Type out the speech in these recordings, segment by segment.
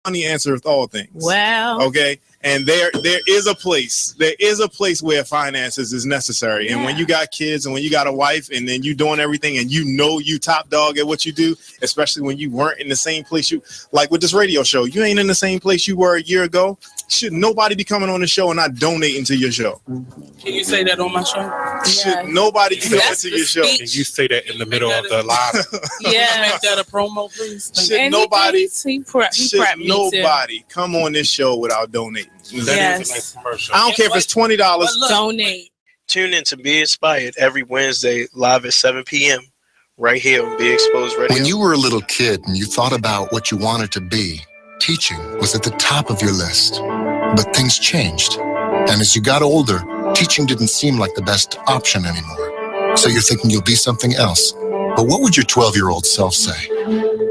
money answereth all things. Well, okay. And there is a place where finances is necessary. And when you got kids and when you got a wife and then you doing everything and you top dog at what you do, especially when you weren't in the same place like with this radio show, you ain't in the same place you were a year ago. Should nobody be coming on the show and not donating to your show? Can you say that on my show? Should nobody be coming to your show? Can you say that in the middle of the live? Yeah, make that a promo, please. Should nobody come on this show without donating? That is a nice commercial. I don't care if it's $20. Donate. Tune in to Be Inspired every Wednesday live at 7 p.m. right here on Be Exposed Radio. When you were a little kid and you thought about what you wanted to be, teaching was at the top of your list. But things changed. And as you got older, teaching didn't seem like the best option anymore. So you're thinking you'll be something else. But what would your 12-year-old self say?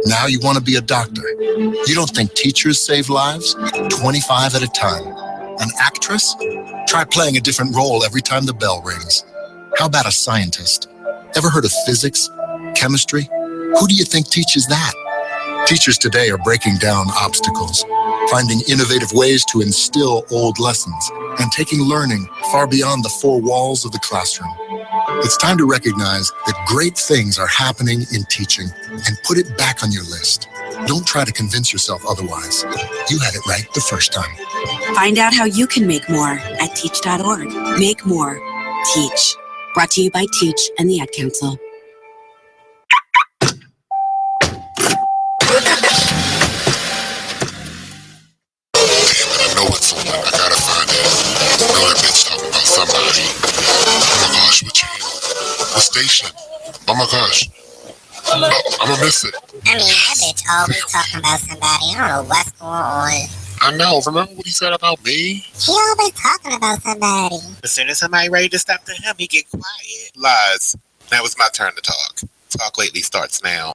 Now you want to be a doctor. You don't think teachers save lives? 25 at a time. An actress? Try playing a different role every time the bell rings. How about a scientist? Ever heard of physics? Chemistry? Who do you think teaches that? Teachers today are breaking down obstacles, finding innovative ways to instill old lessons, and taking learning far beyond the four walls of the classroom. It's time to recognize that great things are happening in teaching and put it back on your list. Don't try to convince yourself otherwise. You had it right the first time. Find out how you can make more at teach.org. Make more. Teach. Brought to you by Teach and the Ad Council. I know it's someone. I gotta find it. I know that bitch talking about somebody. Oh my gosh, what channel? What station? Oh my gosh. Oh, I'm gonna miss it. I mean, that bitch always talking about somebody. I don't know what's going on. I know. Remember what he said about me? He always talking about somebody. As soon as somebody ready to step to him, he get quiet. Lies. Now it's my turn to talk. Talk Lately starts now.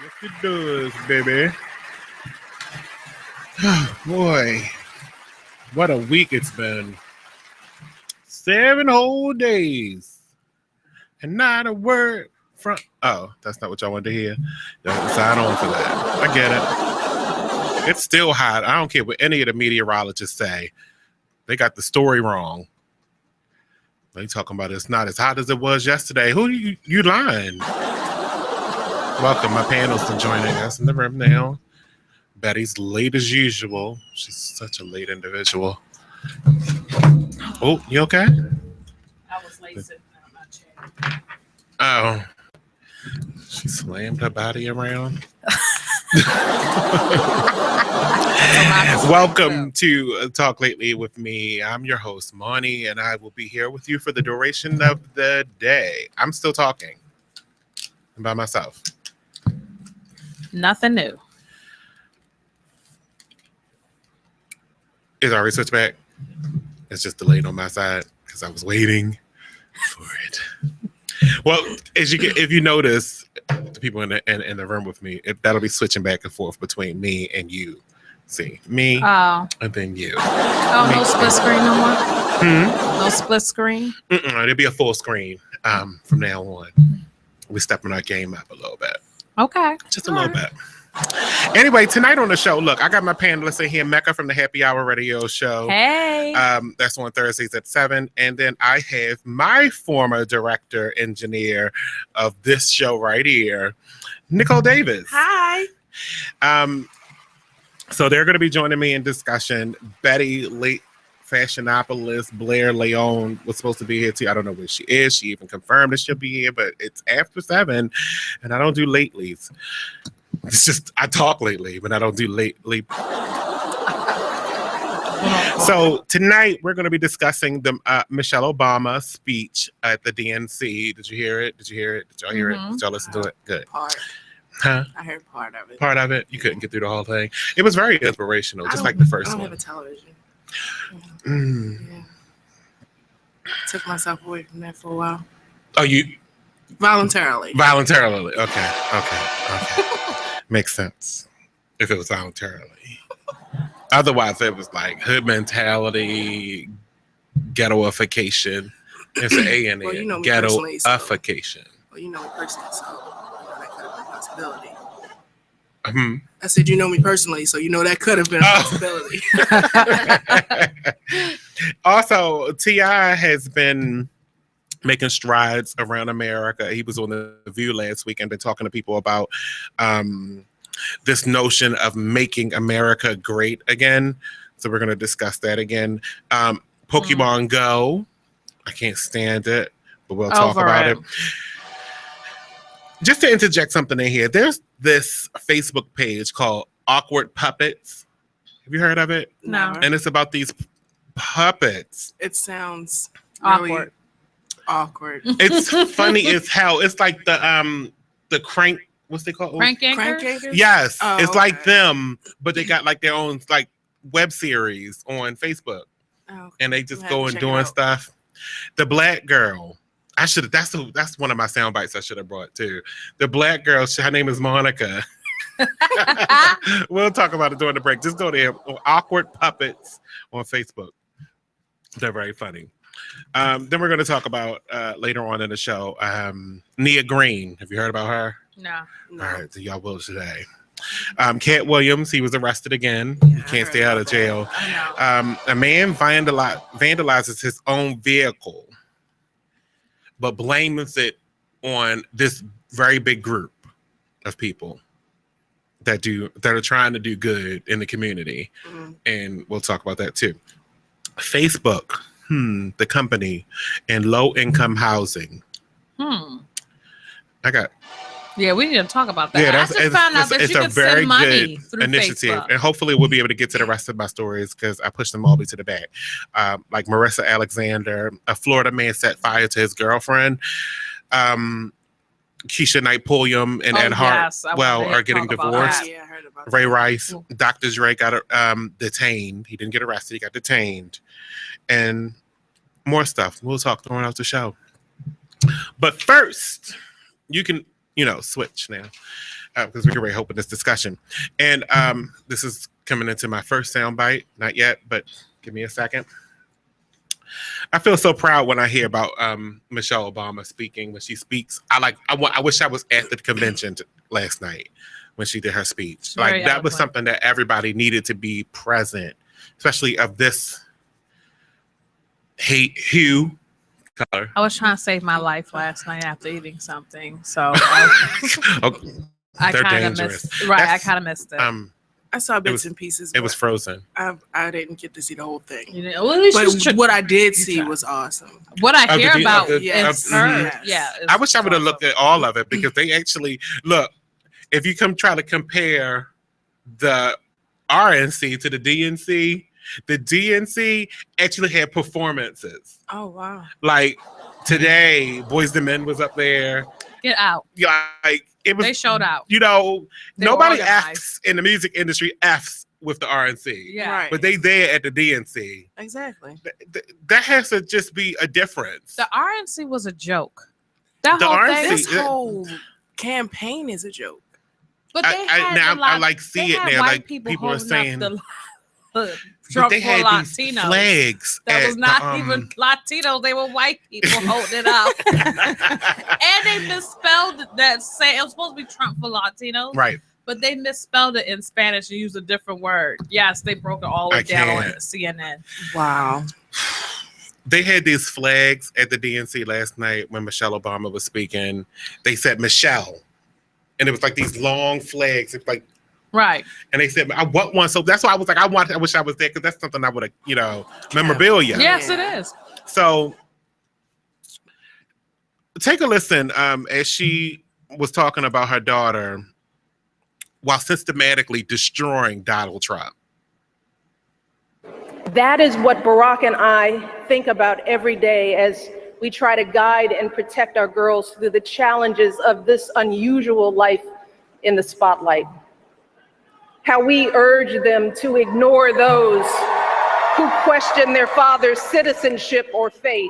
Yes, it does, baby. Boy, what a week it's been. 7 whole days. And not a word from... Oh, that's not what y'all wanted to hear. Don't sign on for that. I get it. It's still hot. I don't care what any of the meteorologists say. They got the story wrong. They talking about it's not as hot as it was yesterday. Who you lying? Welcome, my panelists are joining us in the room now. Betty's late as usual. She's such a late individual. Oh, you okay? I was late sitting on my chair. Oh. She slammed her body around. Welcome to Talk Lately with me. I'm your host, Monny, and I will be here with you for the duration of the day. I'm still talking. I'm by myself. Nothing new. Is already switched back? It's just delayed on my side because I was waiting for it. Well, if you notice, the people in the room with me, that'll be switching back and forth between me and you. See, me and then you. Oh, no split screen no more? No split screen? It'll be a full screen from now on. We're stepping our game up a little bit. Okay. Just a little bit. Anyway, tonight on the show, look, I got my panelists in here, Mecca from the Happy Hour Radio Show. Hey. That's on Thursdays at 7. And then I have my former director, engineer of this show right here, Nicole Davis. Hi. So they're going to be joining me in discussion. Betty, late fashionopolis, Blair Leon was supposed to be here too. I don't know where she is. She even confirmed that she'll be here, but it's after 7, and I don't do latelys. It's just I talk lately, but I don't do lately. So tonight we're going to be discussing the Michelle Obama speech at the DNC. Did you hear it? Did y'all hear it? Did y'all listen to it? Good. Part. Huh? I heard part of it. Part of it? You couldn't get through the whole thing? It was very inspirational, just like the first one. I don't have a television. Yeah. Took myself away from that for a while. Oh, you? Voluntarily. Okay. Makes sense. If it was voluntarily. Otherwise, it was like hood mentality, ghettoification. It's an A in it. Well, you know me Ghettoification. Well, you know me personally, so that could have been a possibility. I said, you know me personally, so you know that could have been a possibility. Also, T.I. has been making strides around America. He was on The View last week and been talking to people about this notion of making America great again. So we're going to discuss that again. Pokemon Go. I can't stand it, but we'll talk about it. Just to interject something in here, there's this Facebook page called Awkward Puppets. Have you heard of it? No. And it's about these puppets. It sounds Awkward. Awkward. It's funny as hell. It's like the crank. What's they called? Crank anchors? Yes, Oh, it's okay. like them, but they got like their own like web series on Facebook, and they just go and doing stuff. The black girl. I should have. That's one of my sound bites I should have brought too. The black girl. Her name is Monica. We'll talk about it during the break. Just go there. Awkward Puppets on Facebook. They're very funny. Then we're going to talk about later on in the show. Nia Green. Have you heard about her? No. All right, so y'all will today. Katt Williams, he was arrested again. He can't stay out of jail. A man vandalizes his own vehicle, but blames it on this very big group of people that are trying to do good in the community. And we'll talk about that too. Facebook, the company, and low-income housing. Yeah, we need to talk about that. Yeah, I just found out that you can send money through initiative, Facebook. and hopefully we'll be able to get to the rest of my stories because I pushed them all the way to the back. Like Marissa Alexander, a Florida man set fire to his girlfriend. Keisha Knight Pulliam and Ed Hart are getting divorced. Yeah, I heard about Ray Rice, Dr. Dre got detained. He didn't get arrested. He got detained. And more stuff. We'll talk throughout the show. But first, you can, switch now because we can really open this discussion. And this is coming into my first soundbite. Not yet, but give me a second. I feel so proud when I hear about Michelle Obama speaking. When she speaks, I wish I was at the convention last night when she did her speech. Like that was something that everybody needed to be present, especially of this hue color. I was trying to save my life last night after eating something, so I kind of missed. Right, I kind of missed it. I saw bits and pieces. It was frozen. I didn't get to see the whole thing. But what I did see was awesome. What I hear about is her. Yeah. I wish I would have looked at all of it because they actually look. If you try to compare the RNC to the DNC actually had performances. Oh wow! Like today, Boyz II Men was up there. Get out. Yeah, like it was. They showed out. Nobody F's in the music industry F's with the RNC. Yeah, right. But they there at the DNC. Exactly. That has to just be a difference. The RNC was a joke. This whole campaign is a joke. But they had I see it now. Like people are saying. Trump they had these flags that was not even Latinos. They were white people holding it up. And they misspelled that. It was supposed to be Trump for Latinos. Right. But they misspelled it in Spanish and used a different word. Yes, they broke it all the way down on CNN. Wow. They had these flags at the DNC last night when Michelle Obama was speaking. They said Michelle. And it was like these long flags. It's like, right. And they said, I want one. So that's why I was like, I wish I was there because that's something I would have, memorabilia. Yes, it is. So take a listen as she was talking about her daughter while systematically destroying Donald Trump. That is what Barack and I think about every day as we try to guide and protect our girls through the challenges of this unusual life in the spotlight. How we urge them to ignore those who question their father's citizenship or faith.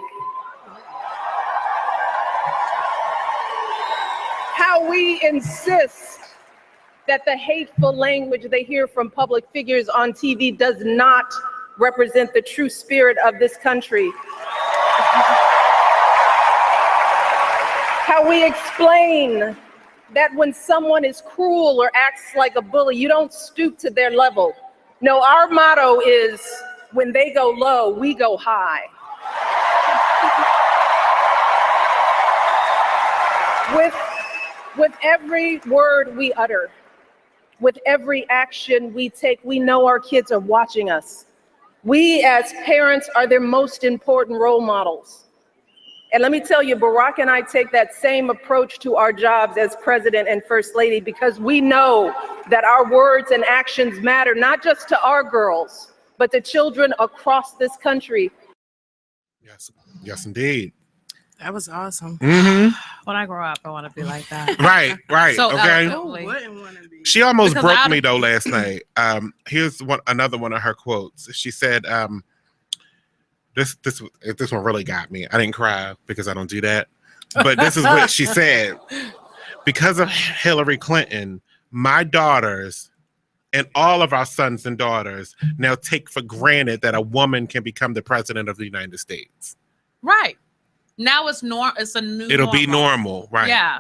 How we insist that the hateful language they hear from public figures on TV does not represent the true spirit of this country. How we explain that when someone is cruel or acts like a bully, you don't stoop to their level. No, our motto is, when they go low, we go high. With every word we utter, with every action we take, we know our kids are watching us. We as parents are their most important role models. And let me tell you, Barack and I take that same approach to our jobs as President and First Lady, because we know that our words and actions matter, not just to our girls, but to children across this country. Yes, indeed. That was awesome. Mm-hmm. When I grow up, I want to be like that. Right. So Okay. eloquently. She almost Because broke me though last night. Here's another one of her quotes. She said, this one really got me. I didn't cry because I don't do that. But this is what she said. Because of Hillary Clinton, my daughters and all of our sons and daughters now take for granted that a woman can become the president of the United States. Right. Now it's a new It'll be normal, right? Yeah.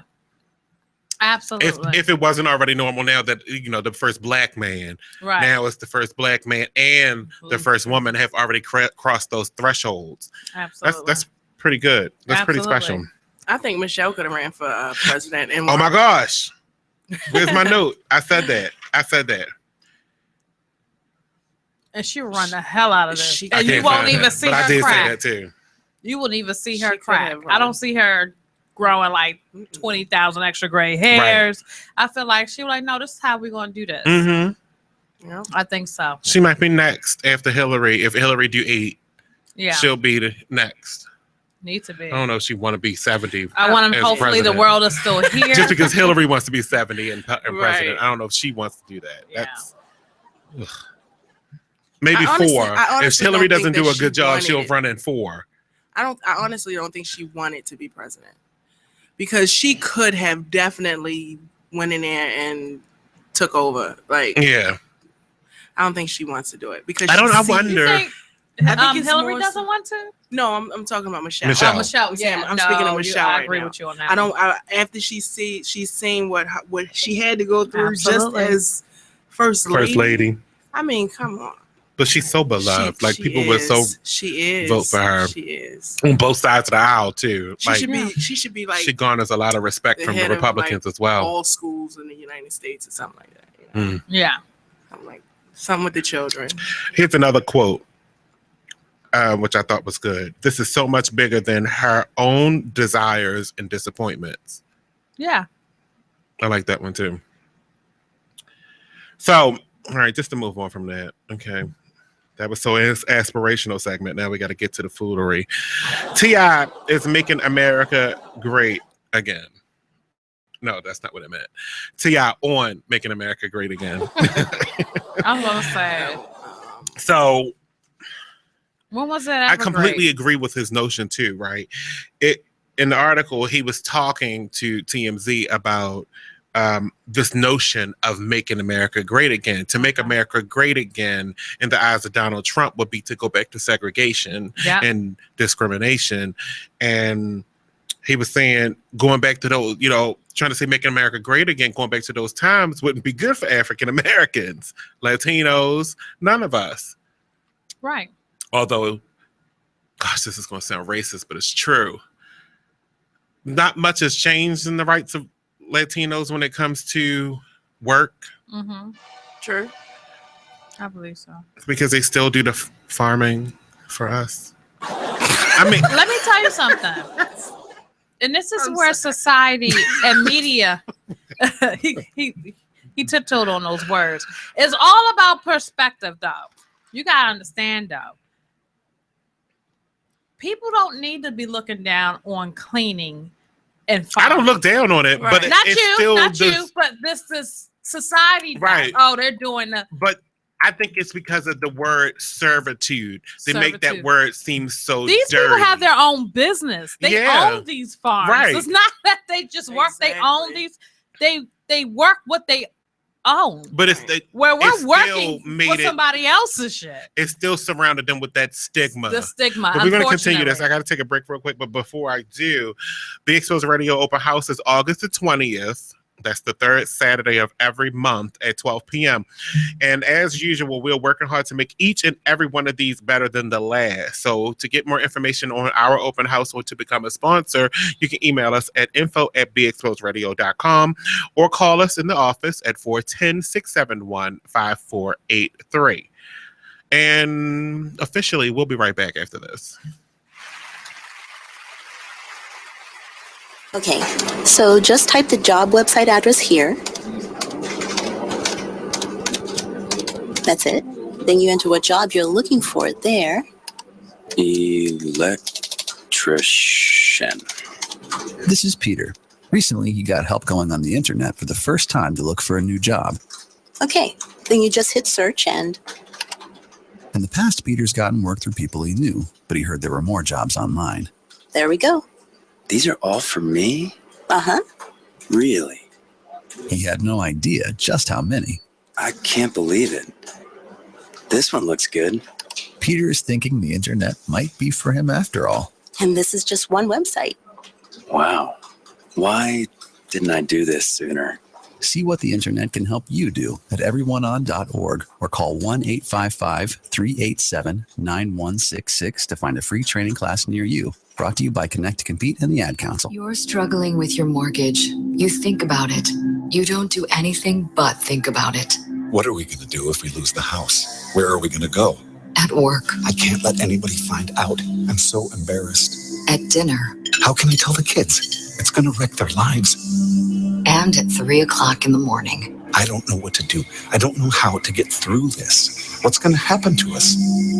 Absolutely. If it wasn't already normal now that, the first black man, Right. now it's the first black man and the first woman have already crossed those thresholds. Absolutely. That's pretty good. That's Absolutely. pretty special. I think Michelle could have ran for president. And Oh my gosh. Where's my note? I said that. And she will run the hell out of this. I And you can't won't find even that, see but her I did crack. say that too. You wouldn't even see She her could crack. have I run. don't see her growing like 20,000 extra gray hairs. Right. I feel like she was like, no, this is how we're going to do this. Mm-hmm. Yeah. I think so. She might be next after Hillary. If Hillary do 8, she'll be the next. Need to be. I don't know if she want to be 70. I want to. Hopefully, president. the world is still here. Just because Hillary wants to be 70 and Right. president, I don't know if she wants to do that. Yeah. That's maybe I 4. honestly If Hillary don't think doesn't do that a she good job, wanted she'll it. run in 4. I honestly don't think she wanted to be president, because she could have definitely went in there and took over. Like, Yeah, I don't think she wants to do it because I You wonder. think it's Hillary more doesn't want to? No, I'm talking about Michelle. Michelle. Oh, Michelle. Yeah, I'm speaking of Michelle I right agree now. with you on that. After she's seen what she had to go through Absolutely. just as first lady. I mean, come on. But she's so beloved. Like, people would so she is vote for her. She is on both sides of the aisle too. She should be like she garners a lot of respect the from the head of, Republicans like, as well. all schools in the United States or something like that. Yeah. I'm like something with the children. Here's another quote, which I thought was good. This is so much bigger than her own desires and disappointments. Yeah. I like that one too. So, all right, just to move on from that. Okay. That was so aspirational segment. Now we got to get to the foolery. T.I. is making America great again. No, that's not what it meant. T.I. on making America great again. I was going to say. So, when was that? I completely agree with his notion too, right? In the article, he was talking to TMZ about this notion of making America great again. To make America great again in the eyes of Donald Trump would be to go back to segregation and discrimination. And he was saying going back to those, trying to say making America great again, going back to those times wouldn't be good for African Americans, Latinos, none of us. Right. Although, gosh, this is going to sound racist, but it's true. Not much has changed in the rights of Latinos when it comes to work. Mm-hmm. True. I believe so. Because they still do the farming for us. I mean, let me tell you something. And this is where society and media, he tiptoed on those words. It's all about perspective, though. You got to understand, though. People don't need to be looking down on cleaning and farming. I don't look down on it, but not it's you, still not you, but this is society. Right. Oh, they're doing the. But I think it's because of the word servitude. They make that word seem so These dirty. people have their own business. They own these farms. Right. It's not that they just work. They own these. They work what they own. But where we're still working made for somebody else's shit. It still surrounded them with that stigma. The stigma. But we're going to continue this. I got to take a break real quick. But before I do, Be Exposed Radio Open House is August the 20th. That's the third Saturday of every month at 12 p.m. And as usual, we're working hard to make each and every one of these better than the last. So to get more information on our open house or to become a sponsor, you can email us at info@beexposedradio.com or call us in the office at 410-671-5483. And officially, we'll be right back after this. Okay, so just type the job website address here. That's it. Then you enter what job you're looking for there. Electrician. This is Peter. Recently, he got help going on the internet for the first time to look for a new job. Okay, then you just hit search and... In the past, Peter's gotten work through people he knew, but he heard there were more jobs online. There we go. These are all for me? Uh-huh. Really? He had no idea just how many. I can't believe it. This one looks good. Peter is thinking the internet might be for him after all. And this is just one website. Wow. Why didn't I do this sooner? See what the internet can help you do at everyoneon.org or call 1-855-387-9166 to find a free training class near you. Brought to you by Connect to Compete and the Ad Council. You're struggling with your mortgage. You think about it. You don't do anything but think about it. What are we going to do if we lose the house? Where are we going to go? At work. I can't let anybody find out. I'm so embarrassed. At dinner. How can I tell the kids? It's going to wreck their lives. And at 3 o'clock in the morning. I don't know what to do. I don't know how to get through this. What's going to happen to us?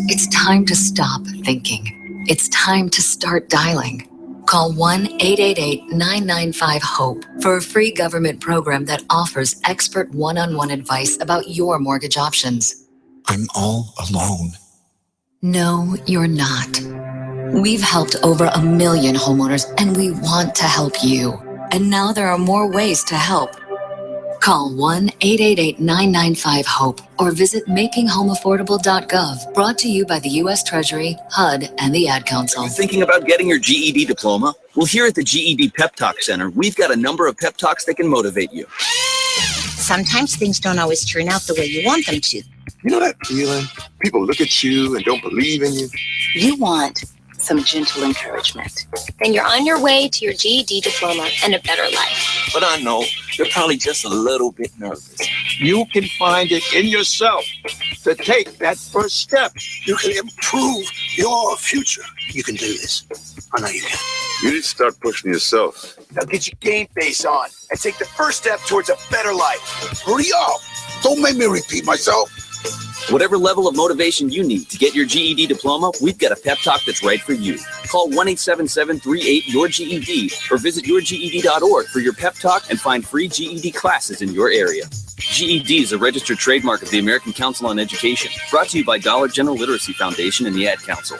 It's time to stop thinking. It's time to start dialing. Call 1-888-995-HOPE for a free government program that offers expert one-on-one advice about your mortgage options. I'm all alone. No, you're not. We've helped over 1 million homeowners, and we want to help you. And now there are more ways to help. Call 1-888-995-HOPE or visit makinghomeaffordable.gov. Brought to you by the U.S. Treasury, HUD, and the Ad Council. Are you thinking about getting your GED diploma? Well, here at the GED Pep Talk Center, we've got a number of pep talks that can motivate you. Sometimes things don't always turn out the way you want them to. You know that feeling? People look at you and don't believe in you. You want some gentle encouragement. Then you're on your way to your GED diploma and a better life. But I know you're probably just a little bit nervous. You can find it in yourself to take that first step. You can improve your future. You can do this. I know you can. You need to start pushing yourself. Now get your game face on and take the first step towards a better life. Hurry up. Don't make me repeat myself. Whatever level of motivation you need to get your GED diploma, we've got a pep talk that's right for you. Call 1-877-38-YOUR-GED or visit yourged.org for your pep talk and find free GED classes in your area. GED is a registered trademark of the American Council on Education, brought to you by Dollar General Literacy Foundation and the Ad Council.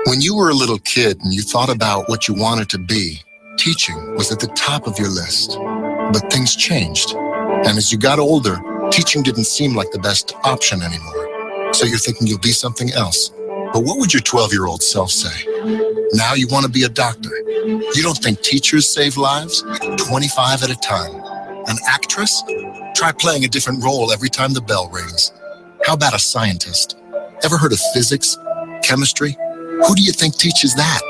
When you were a little kid and you thought about what you wanted to be, teaching was at the top of your list. But things changed. And as you got older, teaching didn't seem like the best option anymore. So you're thinking you'll be something else. But what would your 12-year-old self say? Now you want to be a doctor. You don't think teachers save lives? 25 at a time. An actress? Try playing a different role every time the bell rings. How about a scientist? Ever heard of physics? Chemistry? Who do you think teaches that?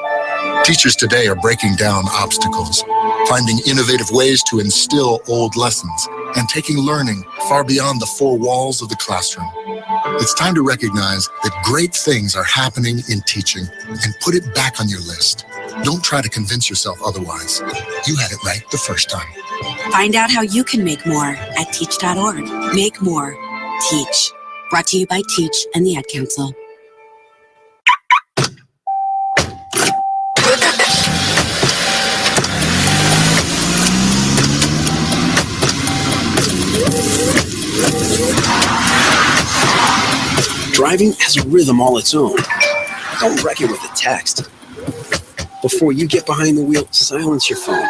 Teachers today are breaking down obstacles, finding innovative ways to instill old lessons, and taking learning far beyond the four walls of the classroom. It's time to recognize that great things are happening in teaching and put it back on your list. Don't try to convince yourself otherwise. You had it right the first time. Find out how you can make more at teach.org. Make more. Teach. Brought to you by Teach and the Ad Council. Driving has a rhythm all its own. Don't wreck it with a text. Before you get behind the wheel, silence your phone.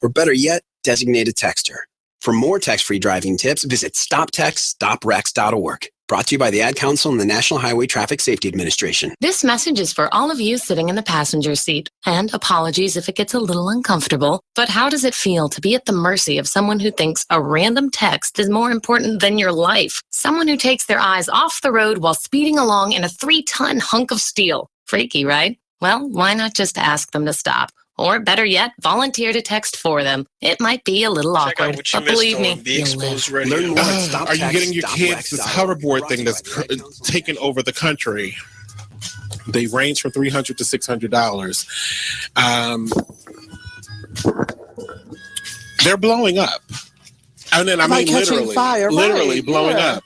Or better yet, designate a texter. For more text-free driving tips, visit stoptextstoprex.org. Brought to you by the Ad Council and the National Highway Traffic Safety Administration. This message is for all of you sitting in the passenger seat. And apologies if it gets a little uncomfortable. But how does it feel to be at the mercy of someone who thinks a random text is more important than your life? Someone who takes their eyes off the road while speeding along in a 3-ton hunk of steel. Freaky, right? Well, why not just ask them to stop? Or better yet, volunteer to text for them. It might be a little Check out awkward, what you but believe missed me, on Be you'll Exposed live. Radio. Learn more at Stop Are you Text, getting your Stop kids Wax this dot hoverboard org. thing that's taking over the country? They range from $300 to $600. They're blowing up. And then I Like mean catching literally, fire, right, blowing yeah.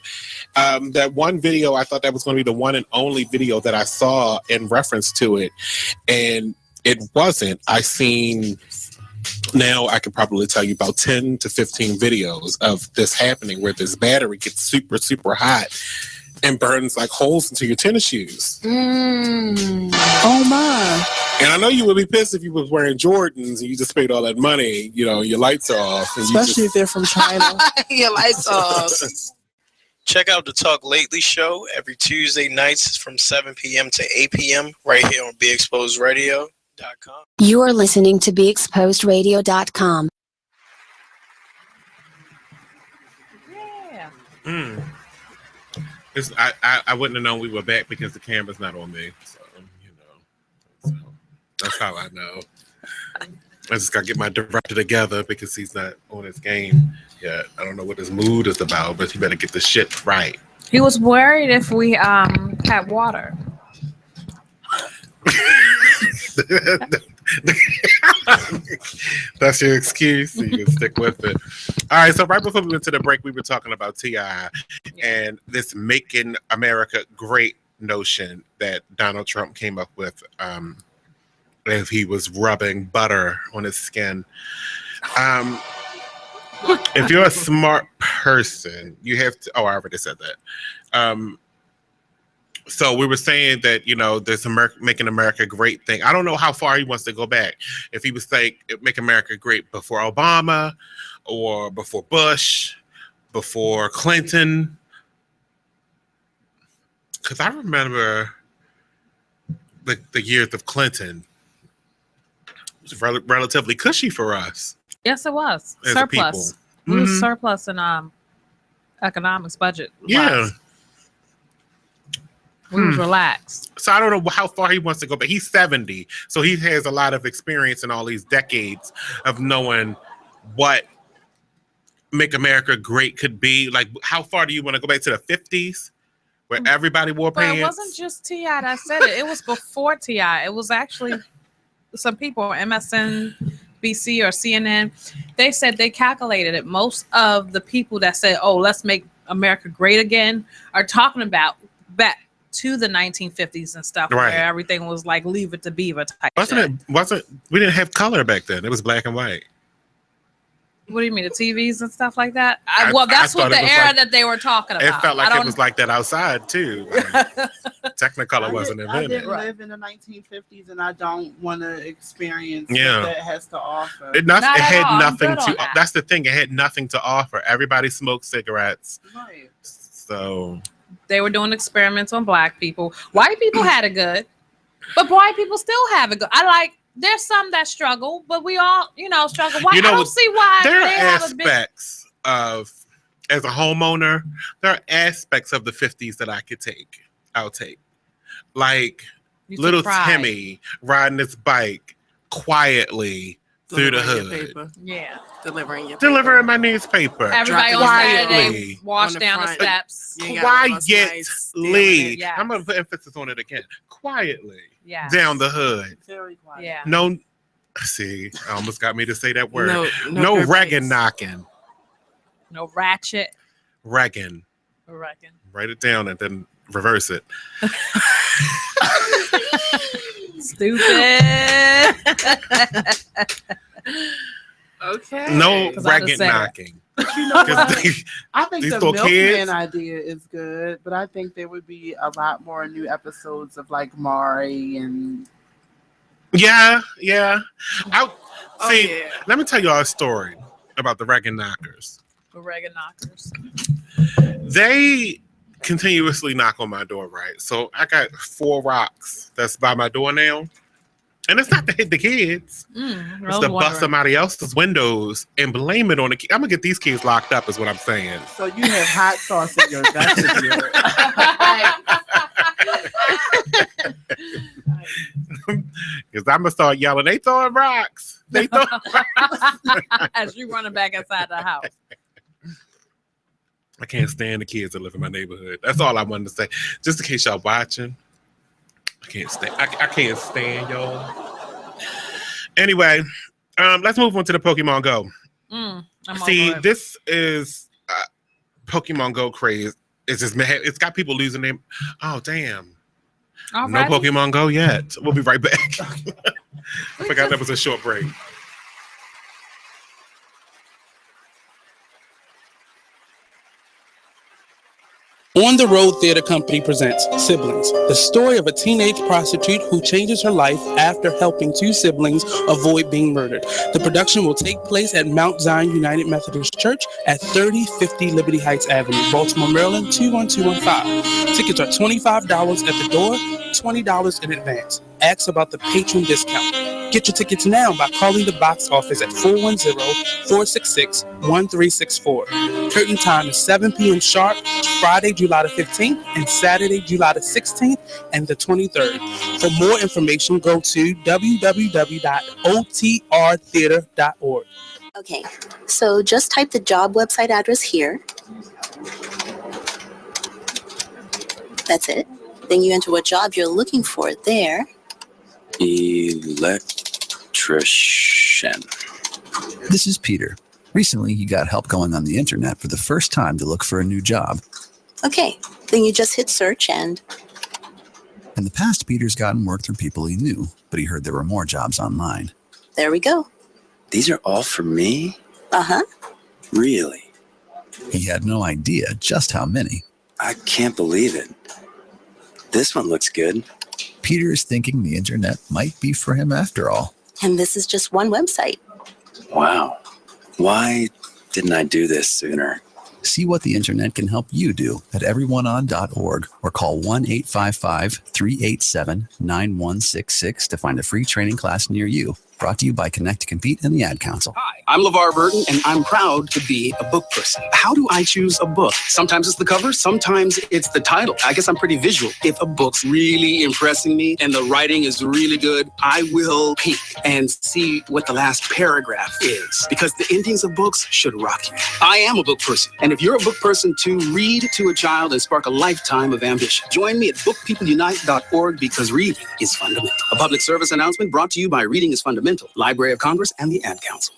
up. That one video, I thought that was going to be the one and only video that I saw in reference to it, and it wasn't. I seen, now I could probably tell you about 10 to 15 videos of this happening where this battery gets super, super hot and burns like holes into your tennis shoes. Oh my. And I know you would be pissed if you was wearing Jordans and you just paid all that money, you know, your lights are off. And Especially if they're from China. Your lights off. Check out the Talk Lately show every Tuesday nights from 7 p.m. to 8 p.m. right here on BeExposedRadio.com. You are listening to BeExposedRadio.com. Yeah. I wouldn't have known we were back because the camera's not on me. So, you know. So that's how I know. I just got to get my director together because he's not on his game yet. I don't know what his mood is about, but he better get the shit right. He was worried if we had water. That's your excuse, so you can stick with it. All right, so right before we went to the break, we were talking about T.I. and this making America great notion that Donald Trump came up with if he was rubbing butter on his skin. If you're a smart person, you have to, I already said that. So we were saying that, you know, there's making America great thing. I don't know how far he wants to go back. If he was like, make America great before Obama or before Bush, before Clinton. Because I remember the years of Clinton. It was relatively cushy for us. Yes, it was. As a Surplus. people. It was surplus in economics budget. Yeah. We was relaxed. So I don't know how far he wants to go, but he's 70. So he has a lot of experience in all these decades of knowing what make America great could be. Like, how far do you want to go back to the 50s where everybody wore But pants? it wasn't just T.I. that said it. It was before T.I. It was actually some people, MSNBC or CNN. They said they calculated it. Most of the people that said, oh, let's make America great again are talking about back to the 1950s and stuff, Right. where everything was like Leave It to Beaver type Wasn't we didn't have color back then. It was black and white. What do you mean, the TVs and stuff like that? I Well, that's what thought the it was era like- that they were talking about. It felt like I it don't- was like that outside too. Like, Technicolor wasn't I invented. didn't live in the 1950s, and I don't want to experience Yeah. what that has to offer. It had nothing to. That's the thing. It had nothing to offer. Everybody smoked cigarettes. Right. So They were doing experiments on black people. White people had it good, but white people still have it good. There's some that struggle, but we all, struggle. Why? I don't see why there are they have a big. aspects of, as a homeowner, there are aspects of the 50s that I'll take. Like You little took pride. Timmy riding his bike quietly through the Delivering your hood. paper. Yeah. Delivering my newspaper. Everybody on quietly. Saturday washed On the down the front. steps. You ain't gotta bust nice, Quietly. Yes. I'm going to put emphasis on it again. Quietly. Yes. Down the hood. Very quiet. Yeah. No, see, almost got me to say that word. No No dirt Reagan knocking. No ratchet. Reagan. Reckon. Write it down and then reverse it. Stupid. Okay. No 'Cause I Reagan just said it. knocking. But you know 'Cause what? they- I think these the little milkman kids- idea is good, but I think there would be a lot more new episodes of like Mari and Yeah. Oh, See, yeah. let me tell you all a story about the Reagan knockers. The Reagan knockers. They continuously knock on my door, right? So I got 4 rocks that's by my door now. And it's not to hit the kids. It's to bust somebody else's windows and blame it on the kids. I'm going to get these kids locked up is what I'm saying. So you have hot sauce in your vegetables. Because I'm going to start yelling, they throwing rocks. They throwing rocks. As you running back inside the house. I can't stand the kids that live in my neighborhood. That's all I wanted to say. Just in case y'all watching. I can't stand y'all. Anyway, let's move on to the Pokemon Go. See, this is Pokemon Go craze. It's got people losing their. Oh damn! Alrighty. No Pokemon Go yet. We'll be right back. I forgot that was a short break. On the Road Theater Company presents Siblings, the story of a teenage prostitute who changes her life after helping 2 siblings avoid being murdered. The production will take place at Mount Zion United Methodist Church at 3050 Liberty Heights Avenue, Baltimore, Maryland, 21215. Tickets are $25 at the door, $20 in advance. Ask about the patron discount. Get your tickets now by calling the box office at 410-466-1364. Curtain time is 7 p.m. sharp, Friday, July the 15th, and Saturday, July the 16th and the 23rd. For more information, go to www.otrtheater.org. Okay, so just type the job website address here. That's it. Then you enter what job you're looking for there. Electrician. This is Peter. Recently, he got help going on the internet for the first time to look for a new job. Okay, then you just hit search and... In the past, Peter's gotten work through people he knew, but he heard there were more jobs online. There we go. These are all for me? Uh-huh. Really? He had no idea just how many. I can't believe it. This one looks good. Peter is thinking the internet might be for him after all. And this is just one website. Wow. Why didn't I do this sooner? See what the internet can help you do at everyoneon.org or call 1-855-387-9166 to find a free training class near you. Brought to you by Connect to Compete and the Ad Council. Hi, I'm LeVar Burton, and I'm proud to be a book person. How do I choose a book? Sometimes it's the cover, sometimes it's the title. I guess I'm pretty visual. If a book's really impressing me and the writing is really good, I will peek and see what the last paragraph is, because the endings of books should rock you. I am a book person, and if you're a book person too, read to a child and spark a lifetime of ambition. Join me at bookpeopleunite.org because reading is fundamental. A public service announcement brought to you by Reading is Fundamental, Library of Congress, and the Ad Council.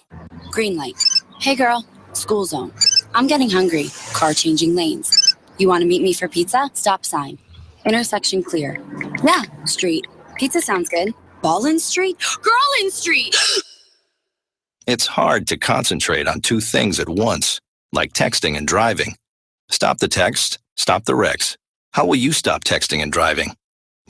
Green light. Hey girl, school zone. I'm getting hungry. Car changing lanes. You want to meet me for pizza? Stop sign. Intersection clear. Yeah, street. Pizza sounds good. Ballin Street? Girlin Street! It's hard to concentrate on 2 things at once, like texting and driving. Stop the text, stop the wrecks. How will you stop texting and driving?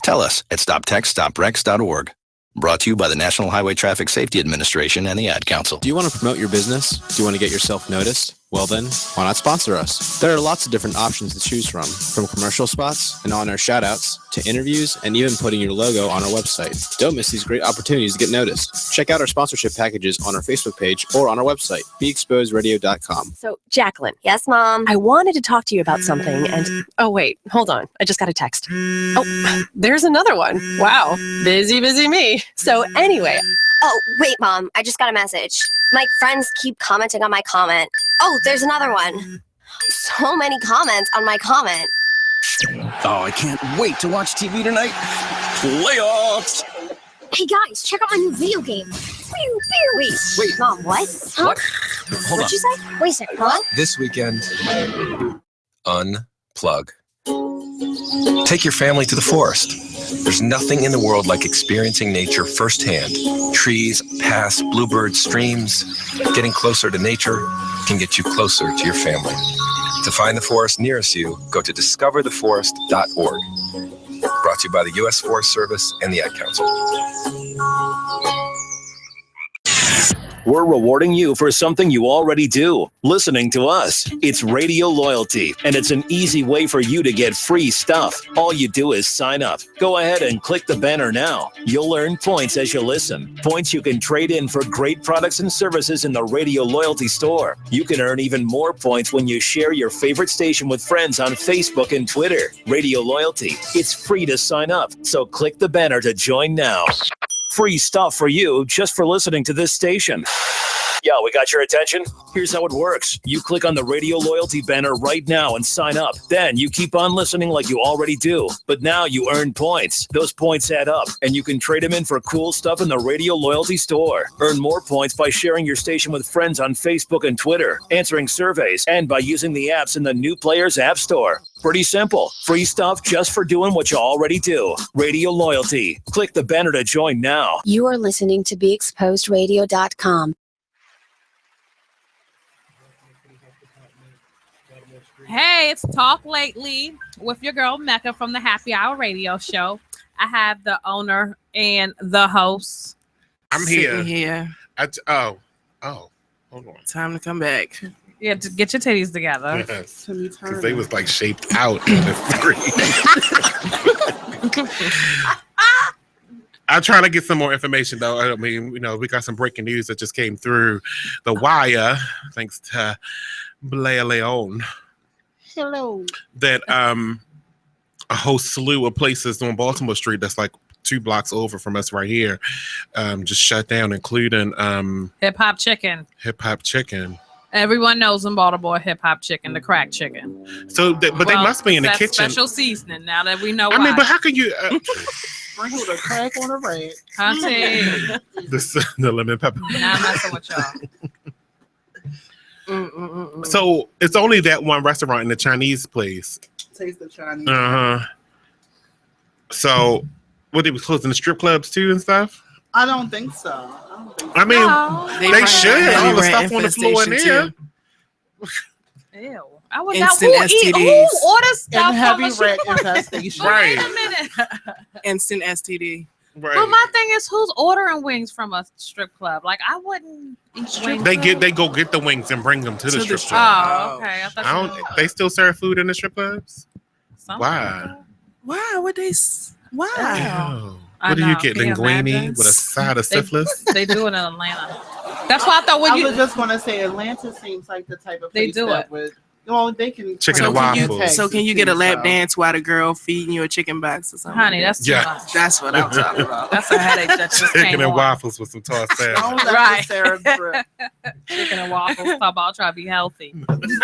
Tell us at stoptextstopwrecks.org. Brought to you by the National Highway Traffic Safety Administration and the Ad Council. Do you want to promote your business? Do you want to get yourself noticed? Well then, why not sponsor us? There are lots of different options to choose from commercial spots and on-air shout-outs to interviews and even putting your logo on our website. Don't miss these great opportunities to get noticed. Check out our sponsorship packages on our Facebook page or on our website, beexposedradio.com. So, Jacqueline. Yes, Mom? I wanted to talk to you about something and... Oh, wait. Hold on. I just got a text. Oh, there's another one. Wow. Busy me. So, anyway... Oh, wait, Mom. I just got a message. My friends keep commenting on my comment. Oh, there's another one. So many comments on my comment. Oh, I can't wait to watch TV tonight. Playoffs! Hey, guys, check out my new video game. Wait, Mom, what? Huh? What? Hold What'd you say? Wait a second, what? This weekend, unplug. Take your family to the forest. There's nothing in the world like experiencing nature firsthand. Trees, paths, bluebirds, streams. Getting closer to nature can get you closer to your family. To find the forest nearest you, go to discovertheforest.org. Brought to you by the U.S. Forest Service and the Ad Council. We're rewarding you for something you already do, listening to us. It's Radio Loyalty, and it's an easy way for you to get free stuff. All you do is sign up. Go ahead and click the banner now. You'll earn points as you listen. Points you can trade in for great products and services in the Radio Loyalty store. You can earn even more points when you share your favorite station with friends on Facebook and Twitter. Radio Loyalty. It's free to sign up, so click the banner to join now. Free stuff for you just for listening to this station. Yeah, we got your attention? Here's how it works. You click on the Radio Loyalty banner right now and sign up. Then you keep on listening like you already do. But now you earn points. Those points add up, and you can trade them in for cool stuff in the Radio Loyalty store. Earn more points by sharing your station with friends on Facebook and Twitter, answering surveys, and by using the apps in the New Players App Store. Pretty simple. Free stuff just for doing what you already do. Radio Loyalty. Click the banner to join now. You are listening to BeExposedRadio.com. Hey, it's Talk Lately with your girl Mecca from the Happy Hour Radio Show. I have the owner and the host. I'm Sitting here. Hold on. Time to come back. Yeah, to get your titties together. Yes, because they was like shaped out in the screen. I'm trying to get some more information though. I mean, we got some breaking news that just came through the wire, thanks to Blair Leon. Hello. That a whole slew of places on Baltimore Street that's like 2 blocks over from us right here just shut down, including Hip Hop Chicken. Hip Hop Chicken. Everyone knows in Baltimore Hip Hop Chicken, the crack chicken. So, they must be in the kitchen. Special seasoning. Now that we know. I mean, but how can you? Sprinkle the crack on the red. The lemon pepper. Nah, I'm messing with y'all. So it's only that one restaurant in the Chinese place. Taste the Chinese. So, what, they was closing the strip clubs too and stuff? I don't think so. I mean, they should. All the stuff on the floor in there. Ew. I would not. Who orders stuff and heavy from a rat strip club? infestation. Wait a minute. Instant STD. Right. But my thing is, who's ordering wings from a strip club? Like, I wouldn't eat wings. They go get the wings and bring them to the strip club. Oh, okay. I thought they still serve food in the strip clubs? Something Why? Why would they? Why? Ew. What do you get? Linguine with a side of syphilis? They do it in Atlanta. That's why I thought I was just going to say Atlanta seems like the type of place do that it. would. Well, they can chicken and waffles. So can you get a lap dance while the girl feeding you a chicken box or something? Honey, that's too much. That's what I'm talking about. That's a headache that just Chicken came and on. waffles with some tossed salad. Right. Chicken and waffles. Talk about try to be healthy.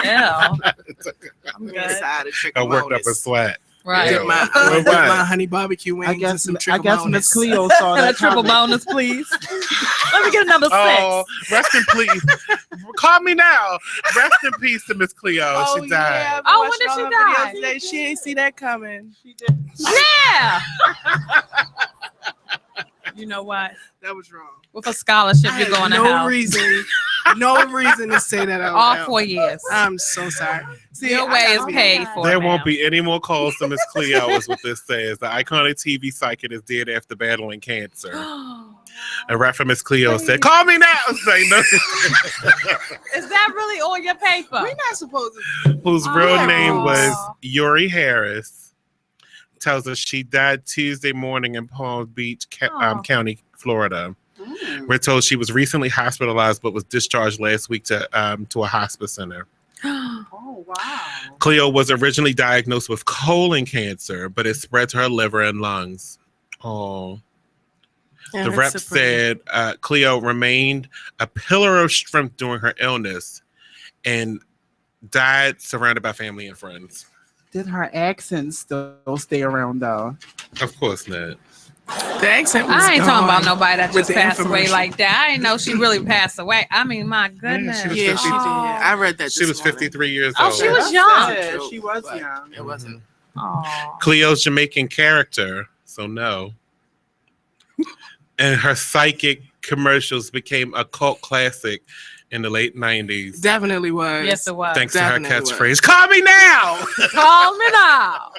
Yeah. I'm good. I worked up a sweat. Right. Get my honey barbecue wings. I guess Miss Cleo saw that. Triple bonus, please. Let me get a number 6. Oh, rest in peace. Call me now. Rest in peace to Miss Cleo. She died. Yeah, when did she die? Today. She ain't see that coming. She did. Yeah. You know what? That was wrong. With a scholarship, you're going to hell. No reason to say that out All loud. 4 years. I'm so sorry. See, Your way is paid for. There now. won't be any more calls to Miss Cleo, is what this says. The iconic TV psychic is dead after battling cancer. A rep from Miss Cleo said, "Call me now." Say no. Is that really on your paper? We're not supposed to. Whose real name was Yuri Harris, tells us she died Tuesday morning in Palm Beach County, Florida. We're told she was recently hospitalized but was discharged last week to a hospice center. Oh, wow. Cleo was originally diagnosed with colon cancer, but it spread to her liver and lungs. Oh. Yeah, the rep said Cleo remained a pillar of strength during her illness and died surrounded by family and friends. Did her accent still stay around, though? Of course not. The accent was I ain't talking about gone nobody that with just the passed away infomercial. like that. I didn't know she really passed away. I mean, my goodness. Yeah, she did. I read that. She was 53 years Oh, old. she was young. Yeah, she was young. It wasn't. Oh. Cleo's Jamaican character, so no. And her psychic commercials became a cult classic in the late 90s. Definitely was. Yes, it was. Thanks Definitely to her was. catchphrase, "Call me now!" Call me now.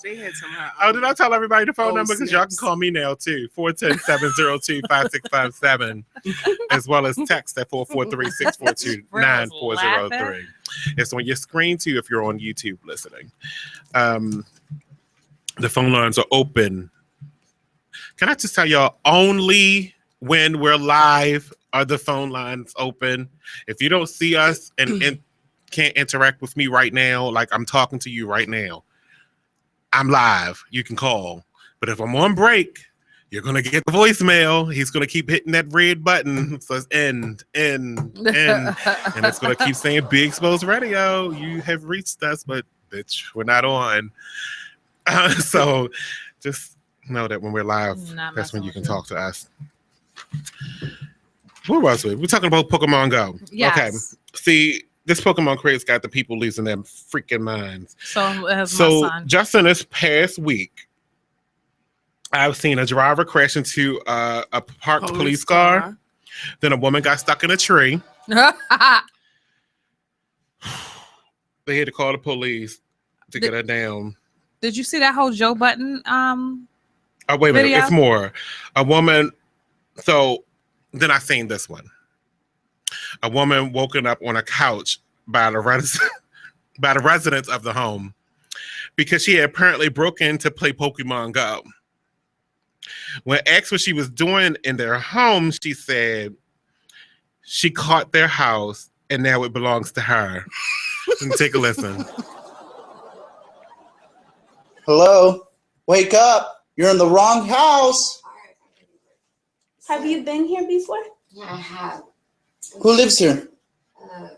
They had some. Oh, did I tell everybody the phone old number? Because y'all can snips. call me now too. 410-702-5657, as well as text at 443-642-9403. It's on your screen too if you're on YouTube listening. The phone lines are open. Can I just tell y'all, only when we're live are the phone lines open. If you don't see us and can't interact with me right now, like I'm talking to you right now, I'm live. You can call. But if I'm on break, you're going to get the voicemail. He's going to keep hitting that red button. It says end. And it's going to keep saying Big Exposed Radio. You have reached us, but bitch, we're not on. So just know that when we're live, that's when you can talk to us. Where was we? We're talking about Pokemon Go. Yes. Okay. See, this Pokemon craze got the people losing their freaking minds. So has my son. Just in this past week, I've seen a driver crash into a parked police car. Then a woman got stuck in a tree. They had to call the police to get her down. Did you see that whole Joe Button Oh, wait a minute. video? It's more. A woman. So then I seen this one. A woman woken up on a couch by the residents of the home because she had apparently broke in to play Pokemon Go. When asked what she was doing in their home, she said she caught their house and now it belongs to her. And take a listen. Hello? Wake up. You're in the wrong house. Have you been here before? Yeah, I have. Who lives here? I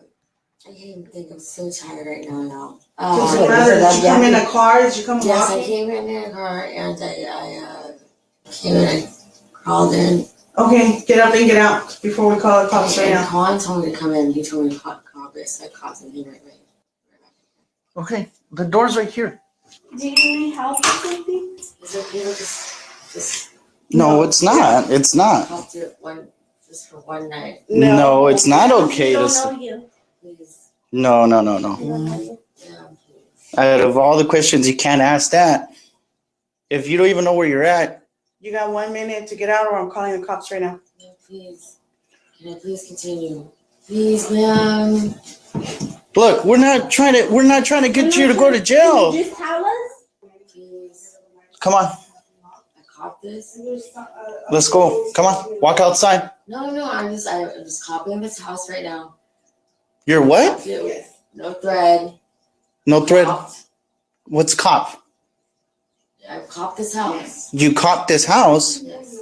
can't even think. I'm so tired right now. Did you come in a car? Did you come walking? Yes, I came in a car and I came and I crawled in. Okay, get up and get out before we call the cops right now. Colin told me to come in. He told me to call this. So I called him right away. Okay, the door's right here. Do you need help or something? Is it okay to just No, it's not. It's not. I'll do it just for one night? No, it's not okay to. Please. No. Yeah, Out of all the questions, you can't ask that. If you don't even know where you're at. You got 1 minute to get out, or I'm calling the cops right now. no, please. Can I please continue? Please, ma'am. Look, we're not trying to get you to go to jail. Can you just tell us? Please. Come on, I caught this. let's go. Come on, walk outside. No, I'm just copying this house right now. You're what? No thread. No thread. Copped. What's cop? I copped this house. You caught this house? Yes.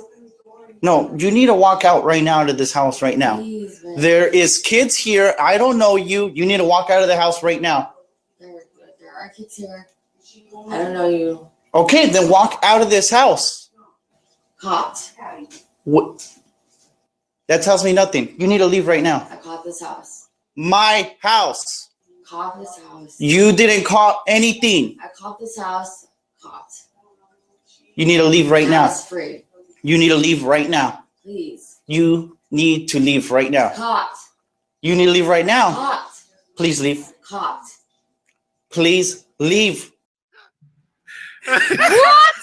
No, you need to walk out right now to this house right now. Please, man. There is kids here. I don't know you. You need to walk out of the house right now. There are kids here. I don't know you. Okay, then walk out of this house. Caught. What? That tells me nothing. You need to leave right now. I caught this house. My house. Caught this house. You didn't caught anything. I caught this house. Caught. You need to leave right now. It's free. You need to leave right now. Please. You need to leave right now. Caught. You need to leave right now. Caught. Please leave. Caught. Please leave. What?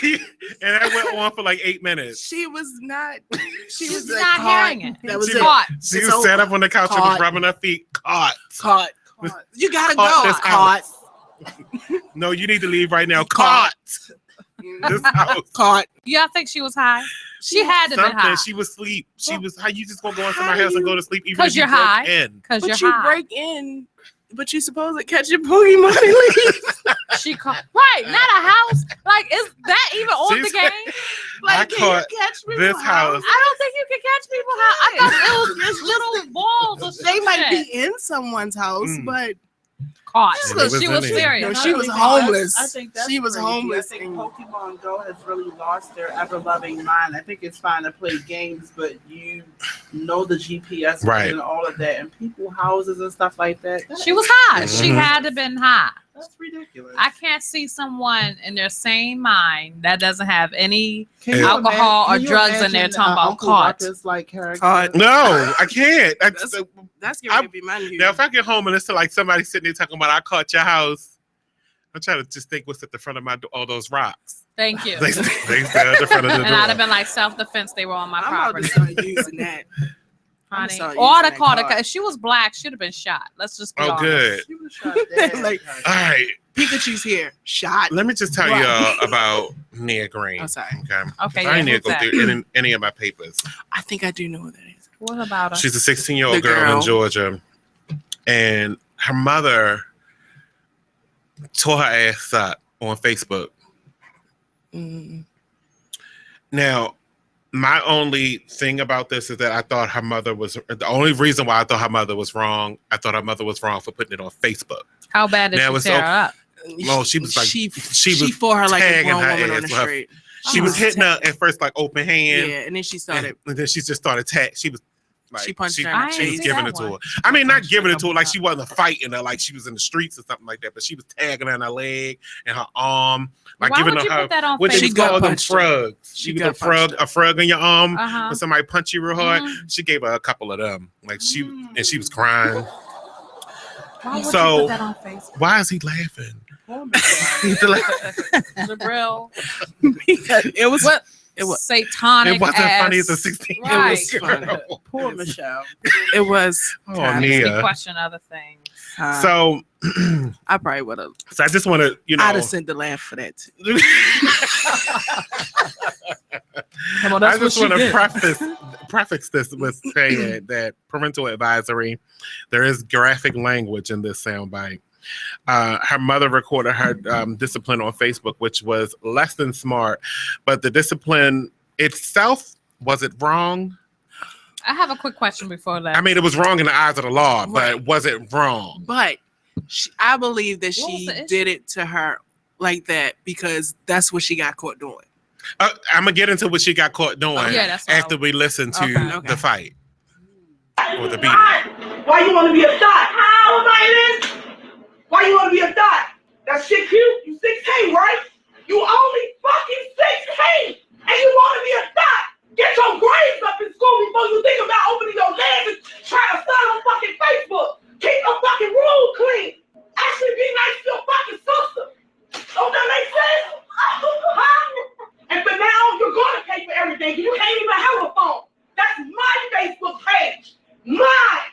And that went on for like 8 minutes. She was not. She was not caught. hearing it. That was She it. caught. She was sat up on the couch and was rubbing her feet. Caught. You gotta Caught go. this house. No, you need to leave right now. Caught. This house. Caught. Y'all think she was high? She had to be high. She was asleep. She was. How you just gonna go into my house and go to sleep even if Because you you're broke high. in? Because But you're you high. break in. But you supposed to catch your Pokemon and leave. She caught. Right, not a house. Like, is that even on She the said- game? I Like, can caught you catch me this for house. I don't think you can catch people. I thought it was just little balls or They some might shit. be in someone's house, but Caught. And it was She in was there. serious. no, she was homeless. I think that's She was crazy. homeless. I think Pokemon Go has really lost their ever-loving mind. I think it's fine to play games, but you know the GPS Right. and all of that, and people houses and stuff like that. She was high. She Mhm. had to been high. That's ridiculous. I can't see someone in their sane mind that doesn't have any Can you alcohol or can you drugs in there imagine, talking about Uncle Katt. Ruckus like character? No, I can't. That's gonna be my new. Now, if I get home and it's like somebody sitting there talking about I caught your house, I'm trying to just think what's at the front of my door. All those rocks. Thank you. They stand at the front of the And door. I'd have been like self-defense. They were on my property. I'm about to start using that. Honey. I'm Or sorry, to call it. If she was black, she'd have been shot. Let's just be honest. Good. Like, all right. Pikachu's here. Shot. Let me just tell you about Nia Green. I'm sorry. Okay. I didn't go through any of my papers. I think I do know who that is. What about her? She's a 16-year-old girl in Georgia, and her mother tore her ass up on Facebook. Now, my only thing about this is that I thought her mother was the only reason why I thought her mother was wrong. I thought her mother was wrong for putting it on Facebook. How bad did she tear her up? No, she was like she was fought her like a tagging grown her woman on ass the with her- street. She was hitting her at first like open hand. Yeah, and then she started. And then she just started she was like She punched her in the She was face. giving it to her. I mean, not giving it to her like she wasn't fighting her, like she was in the streets or something like that. But she was tagging her in her leg and her arm, like Why giving would her you put that on what Facebook? she called them frogs. She was a frog in your arm Uh-huh. when somebody punch you real hard. She gave her a couple of them, like and she was crying. Why would you So put that on Facebook? why is he laughing? Jabril. It was what? It was satanic. It wasn't ass. funny as a 16. Right. It was funny. Poor Michelle. It was. Oh, Nia. We question other things. So I probably would have. So I just want to, I'd have sent the laugh for that too. I just want to preface this with saying that parental advisory. There is graphic language in this soundbite. Her mother recorded her discipline on Facebook, which was less than smart, but the discipline itself, was it wrong? I have a quick question before that. I mean, it was wrong in the eyes of the law, but was it wrong? But I believe that she did it to her like that because that's what she got caught doing. I'm gonna get into what she got caught doing after we listen to the fight or the beating. Why you want to be a thought? How old are you? Why you want to be a thought? That shit cute? You 16, right? You only fucking 16, and you want to be a thought? Get your grades up in school before you think about opening your legs and trying to start on fucking Facebook. Keep your fucking room clean. Actually be nice to your fucking sister. Don't that make sense? Huh? And for now, you're going to pay for everything. You can't even have a phone. That's my Facebook page. Mine.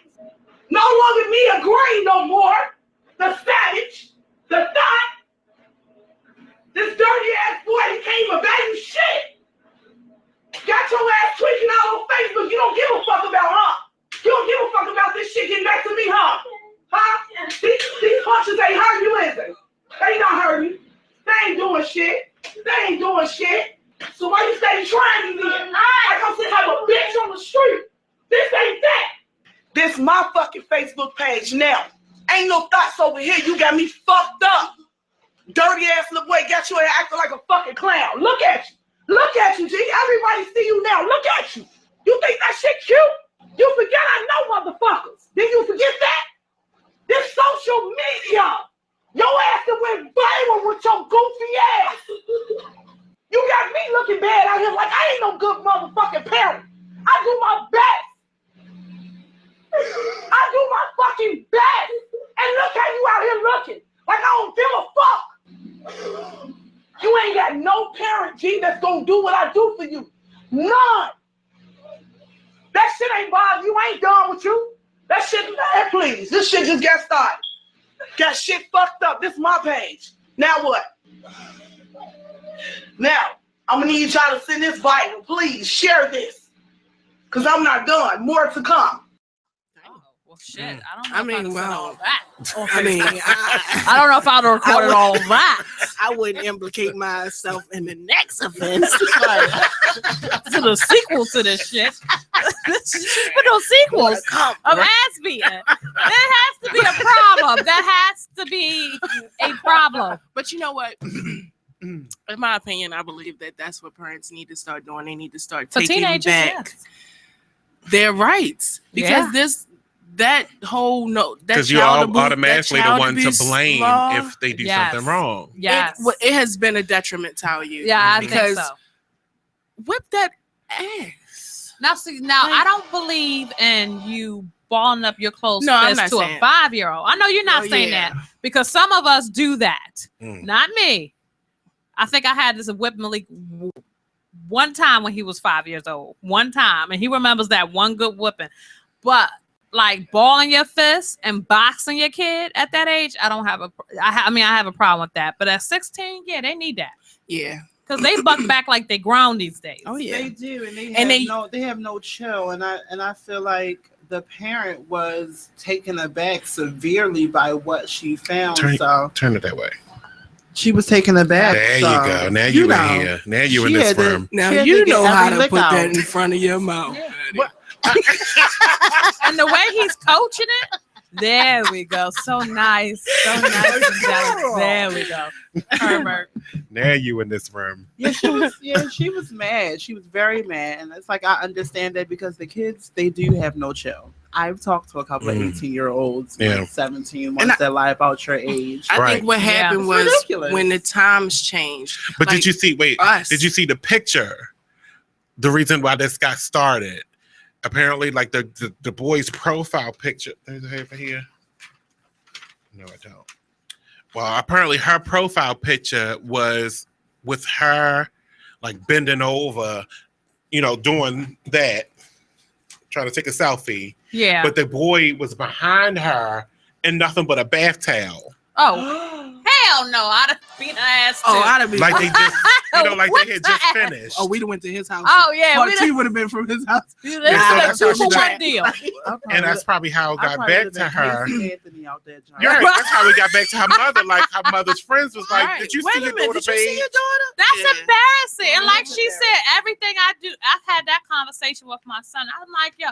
No longer me a Gray no more. The savage. The thought. This dirty ass boy, he can't even value shit. Got your ass tweaking out on Facebook. You don't give a fuck about her. You don't give a fuck about this shit getting back to me, huh? Huh? These punches ain't hurting you, is it? They not hurting you. They ain't doing shit. They ain't doing shit. So why you stay trying me then? I come sit have a bitch on the street. This ain't that. This my fucking Facebook page now. Ain't no thoughts over here. You got me fucked up. Dirty ass little boy got you acting like a fucking clown. Look at you. Look at you, G. Everybody see you now. Look at you. You think that shit cute? You forget I know motherfuckers. Did you forget that? This social media. Your ass that went viral with your goofy ass. You got me looking bad out here like I ain't no good motherfucking parent. I do my best. I do my fucking best. And look how you out here looking. Like I don't give a fuck. You ain't got no parent, G, that's gonna do what I do for you. None. That shit ain't bothering you. I ain't done with you. That shit, please. This shit just got started. Got shit fucked up. This is my page. Now what? Now, I'm gonna need y'all to send this viral. Please share this. Cause I'm not done. More to come. Well, shit. I don't know. All that. I don't know if I'd recorded all of that. I wouldn't implicate myself in the next offense. To the sequel to this shit. But no sequels of ass beating. That has to be a problem. That has to be a problem. But you know what? In my opinion, I believe that that's what parents need to start doing. They need to start taking back their rights because that whole because you're automatically the one to blame if they do something wrong. Yes, it has been a detriment to our youth. Yeah, I because think so. Whip that ass. Now, I don't believe in you balling up your clothes I'm fist not to saying. a 5-year-old. I know you're not saying that because some of us do that. Not me. I think I had this whip Malik one time when he was 5 years old. One time, and he remembers that one good whipping. But like balling your fist and boxing your kid at that age, I don't have I have a problem with that. But at 16, yeah, they need that. Yeah. Because they buck back like they grown these days. Oh yeah, they do, and they have no chill. And I feel like the parent was taken aback severely by what she found. Turn it that way. She was taken aback. There you go. Now you in here. Now you in this room. Now you know how to put that in front of your mouth. Yeah. And the way he's coaching it, there we go. So nice. So nice. There we go. Herbert. Now you in this room. She was mad. She was very mad. And it's like, I understand that because the kids, they do have no chill. I've talked to a couple of 18-year-olds, 17, ones that lie about your age. I think what happened was when the times changed. But did you see, did you see the picture? The reason why this got started? Apparently, like the boy's profile picture. There's a over here. No, I don't. Well, apparently her profile picture was with her like bending over, doing that, trying to take a selfie. Yeah. But the boy was behind her in nothing but a bath towel. Oh, hell no. I'd have beat her ass too. I'd have been like they just, they had just finished. Oh, we went to his house. Oh, yeah. Part two would have been from his house. That's a 2-for-1 deal. And that's probably how it got back to her. Anthony out there, John. Right. That's how we got back to her mother. Like her mother's friends was like, "Did you see your daughter, babe?" That's embarrassing. And like she said, everything I do, I've had that conversation with my son. I'm like, yo,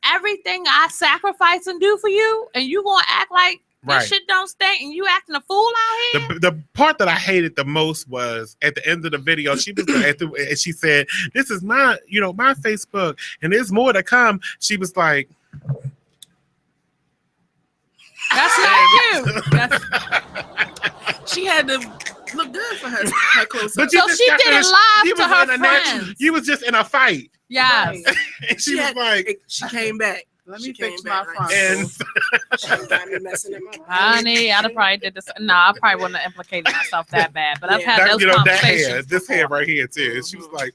everything I sacrifice and do for you, and you gonna act like this shit don't stink, and you acting a fool out here. The part that I hated the most was at the end of the video. She was and she said, "This is my, my Facebook, and there's more to come." She was like, "That's not you." She had to look good for her close up. So she did it live to her friends. You was just in a fight. Yes. And she was like, she came back. Let me fix my front. Honey, I'd have probably did this. No, I probably wouldn't have implicated myself that bad. But I've had those conversations. This hair right here too. She was like,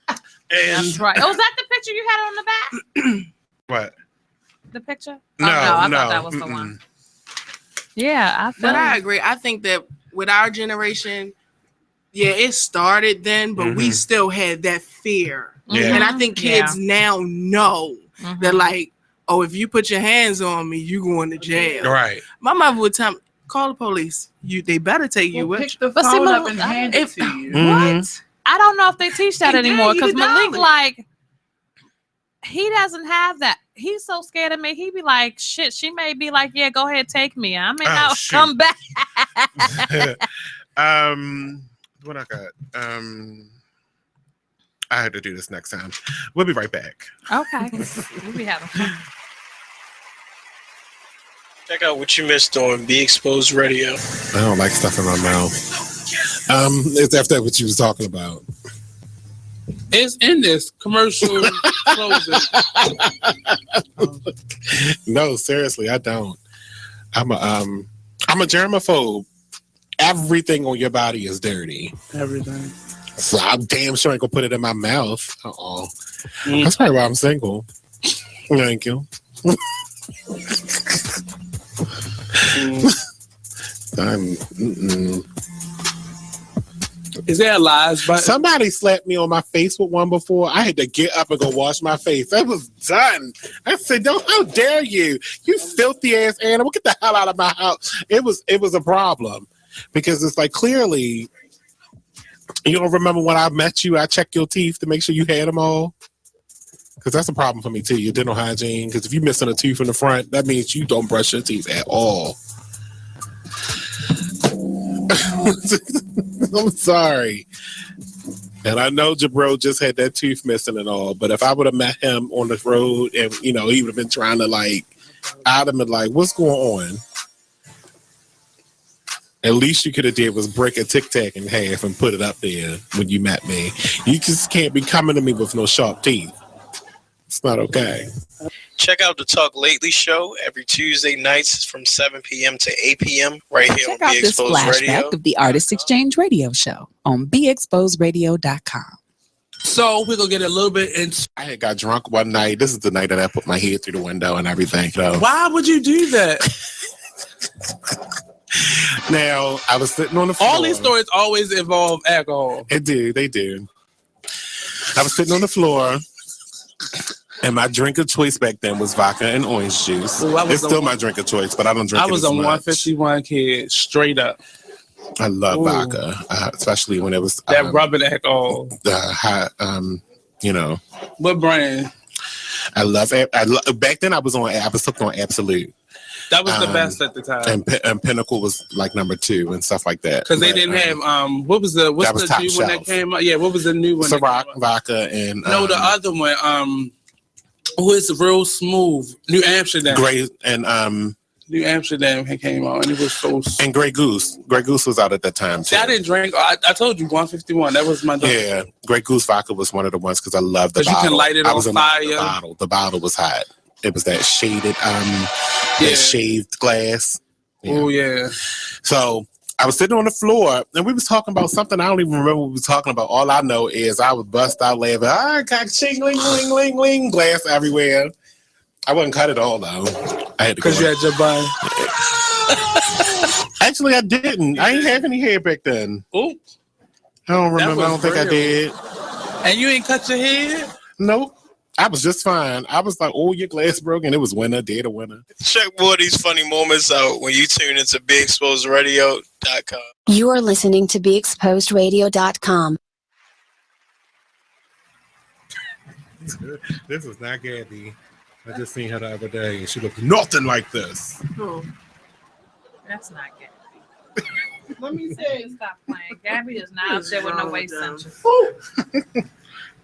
and that's right. Oh, was that the picture you had on the back? What? The picture? No, I thought that was the one. Yeah, I agree. I think that with our generation, it started then, but we still had that fear. Yeah. And I think kids now know that, like, oh, if you put your hands on me, you going to jail. Right. My mother would tell me, call the police. They better take you with you. Pick the phone up and hand it to you. What? I don't know if they teach that anymore because Malik, like, he doesn't have that. He's so scared of me. He be like, shit, she may be like, yeah, go ahead, take me. I may not come back. What I got? I had to do this next time. We'll be right back. Okay. We'll be having fun. Check out what you missed on Be Exposed Radio. I don't like stuff in my mouth. It's after what you was talking about. It's in this commercial closing. No, seriously, I don't. I'm a germaphobe. Everything on your body is dirty. Everything. So I'm damn sure I ain't gonna put it in my mouth. That's probably why I'm single. Thank you. Is there lies? But somebody slapped me on my face with one before. I had to get up and go wash my face. I was done. I said, how dare you? You filthy ass animal. Get the hell out of my house. It was a problem. Because it's like, clearly, you don't remember when I met you, I checked your teeth to make sure you had them all? Because that's a problem for me, too, your dental hygiene. Because if you're missing a tooth in the front, that means you don't brush your teeth at all. I'm sorry. And I know Jabril just had that tooth missing and all, but if I would have met him on the road and, he would have been trying to, like, I'd have been like, what's going on? At least you could have did was break a Tic Tac in half and put it up there when you met me. You just can't be coming to me with no sharp teeth. It's not okay. Check out the Talk Lately show every Tuesday nights from 7 p.m. to 8 p.m. right here Check on out Be this Exposed flashback Radio. of the Artist Exchange Radio Show on BeExposedRadio.com. So we're gonna get a little bit into. I had got drunk one night. This is the night that I put my head through the window and everything. So Why would you do that? now I was sitting on the floor. All these stories always involve alcohol. They do. I was sitting on the floor, and my drink of choice back then was vodka and orange juice. Ooh, it's still my drink of choice, but I don't drink it I was as a much. 151 kid, straight up. I love vodka, especially when it was that rubbing alcohol. The hot, What brand? I love back then. I was hooked on Absolute. That was the best at the time. And Pinnacle was like number 2 and stuff like that. Because they didn't have what's the new shelf. one that came out? Yeah, what was the new one? Ciroc vodka and no, the other one. Who is real smooth? New Amsterdam. Grey and New Amsterdam came out and it was so. And Grey Goose. Grey Goose was out at that time too. I didn't drink. I told you 151. That was my. Yeah, Grey Goose vodka was one of the ones because I love the bottle. Because you can light it on fire. The bottle was hot. It was that shaded, that shaved glass. Yeah. Oh yeah. So I was sitting on the floor and we was talking about something. I don't even remember what we was talking about. All I know is I would bust out laughing. Got ching, ling, ling, ling, ling, glass everywhere. I wouldn't cut it all though. I had to. Because you had your bun. Actually, I didn't. I ain't have any hair back then. Oh. I don't remember. I don't think I did. And you ain't cut your hair? Nope. I was just fine. I was like, oh, your glass broke, and it was winter, dead of winter. Check more of these funny moments out when you tune into BeExposedRadio.com. You are listening to BeExposedRadio.com. This is not Gabby. I just seen her the other day, and she looked nothing like this. Oh. That's not Gabby. Let me say, stop playing. Gabby is not out there with no waist cinches.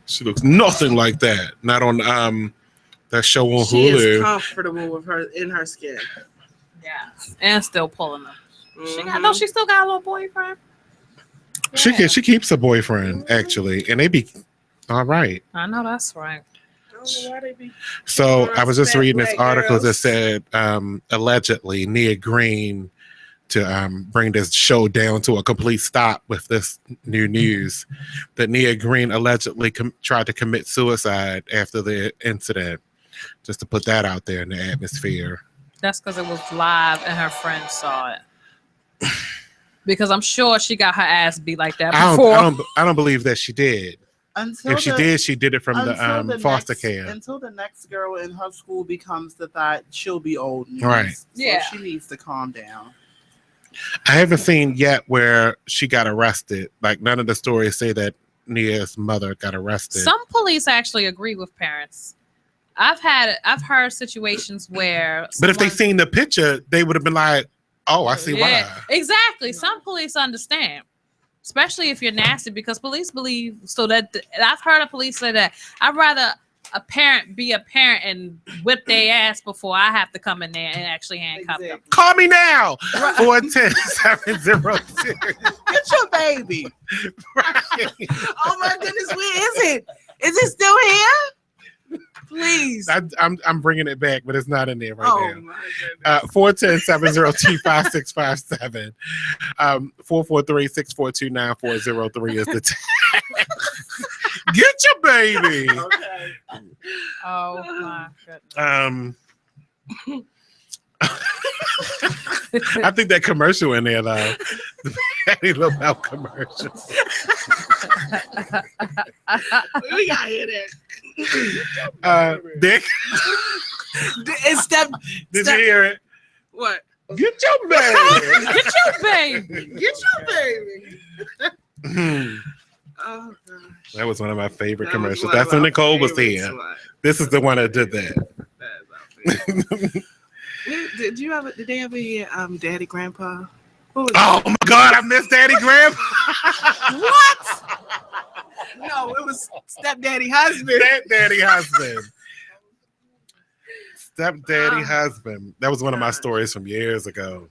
She looks nothing like that. Not on that show on she Hulu. She is comfortable with her in her skin. Yeah, and still pulling them. Mm-hmm. She still got a little boyfriend. Yeah. She keeps a boyfriend actually, and they be all right. I know that's right. So I was just reading this article that said allegedly Nia Green to bring this show down to a complete stop with this new news that Nia Green allegedly tried to commit suicide after the incident, just to put that out there in the atmosphere. That's because it was live and her friends saw it. Because I'm sure she got her ass beat like that before. I don't believe that she did. If she did it from the foster care. Until the next girl in her school becomes the thought, she'll be old news. Right. So yeah. She needs to calm down. I haven't seen yet where she got arrested. Like none of the stories say that Nia's mother got arrested. Some police actually agree with parents. I've heard situations where. But if they seen the picture, they would have been like, "Oh, I see why." Exactly. Some police understand, especially if you're nasty, because police believe. So that I've heard of police say that I'd rather a parent be a parent and whip their ass before I have to come in there and actually handcuff them. Call me now. 410-702. Get your baby. Right. Oh my goodness, where is it? Is it still here? Please. I'm bringing it back, but it's not in there right now. 410-702-5657. 443-642-9403 is the Get your baby. Okay. Oh my goodness. I think that commercial in there though. The Patty LaBelle commercial. We gotta hear that. Dick. Did you hear it? What? Get your baby. Get your baby. Get your baby. Oh gosh. That was one of my favorite commercials. That's when Nicole was here. This is the one that did that. Did they ever hear Daddy Grandpa? Oh my God, I miss Daddy Grandpa. What? No, it was Stepdaddy Husband. Stepdaddy Husband. stepdaddy husband. That was one of my stories from years ago.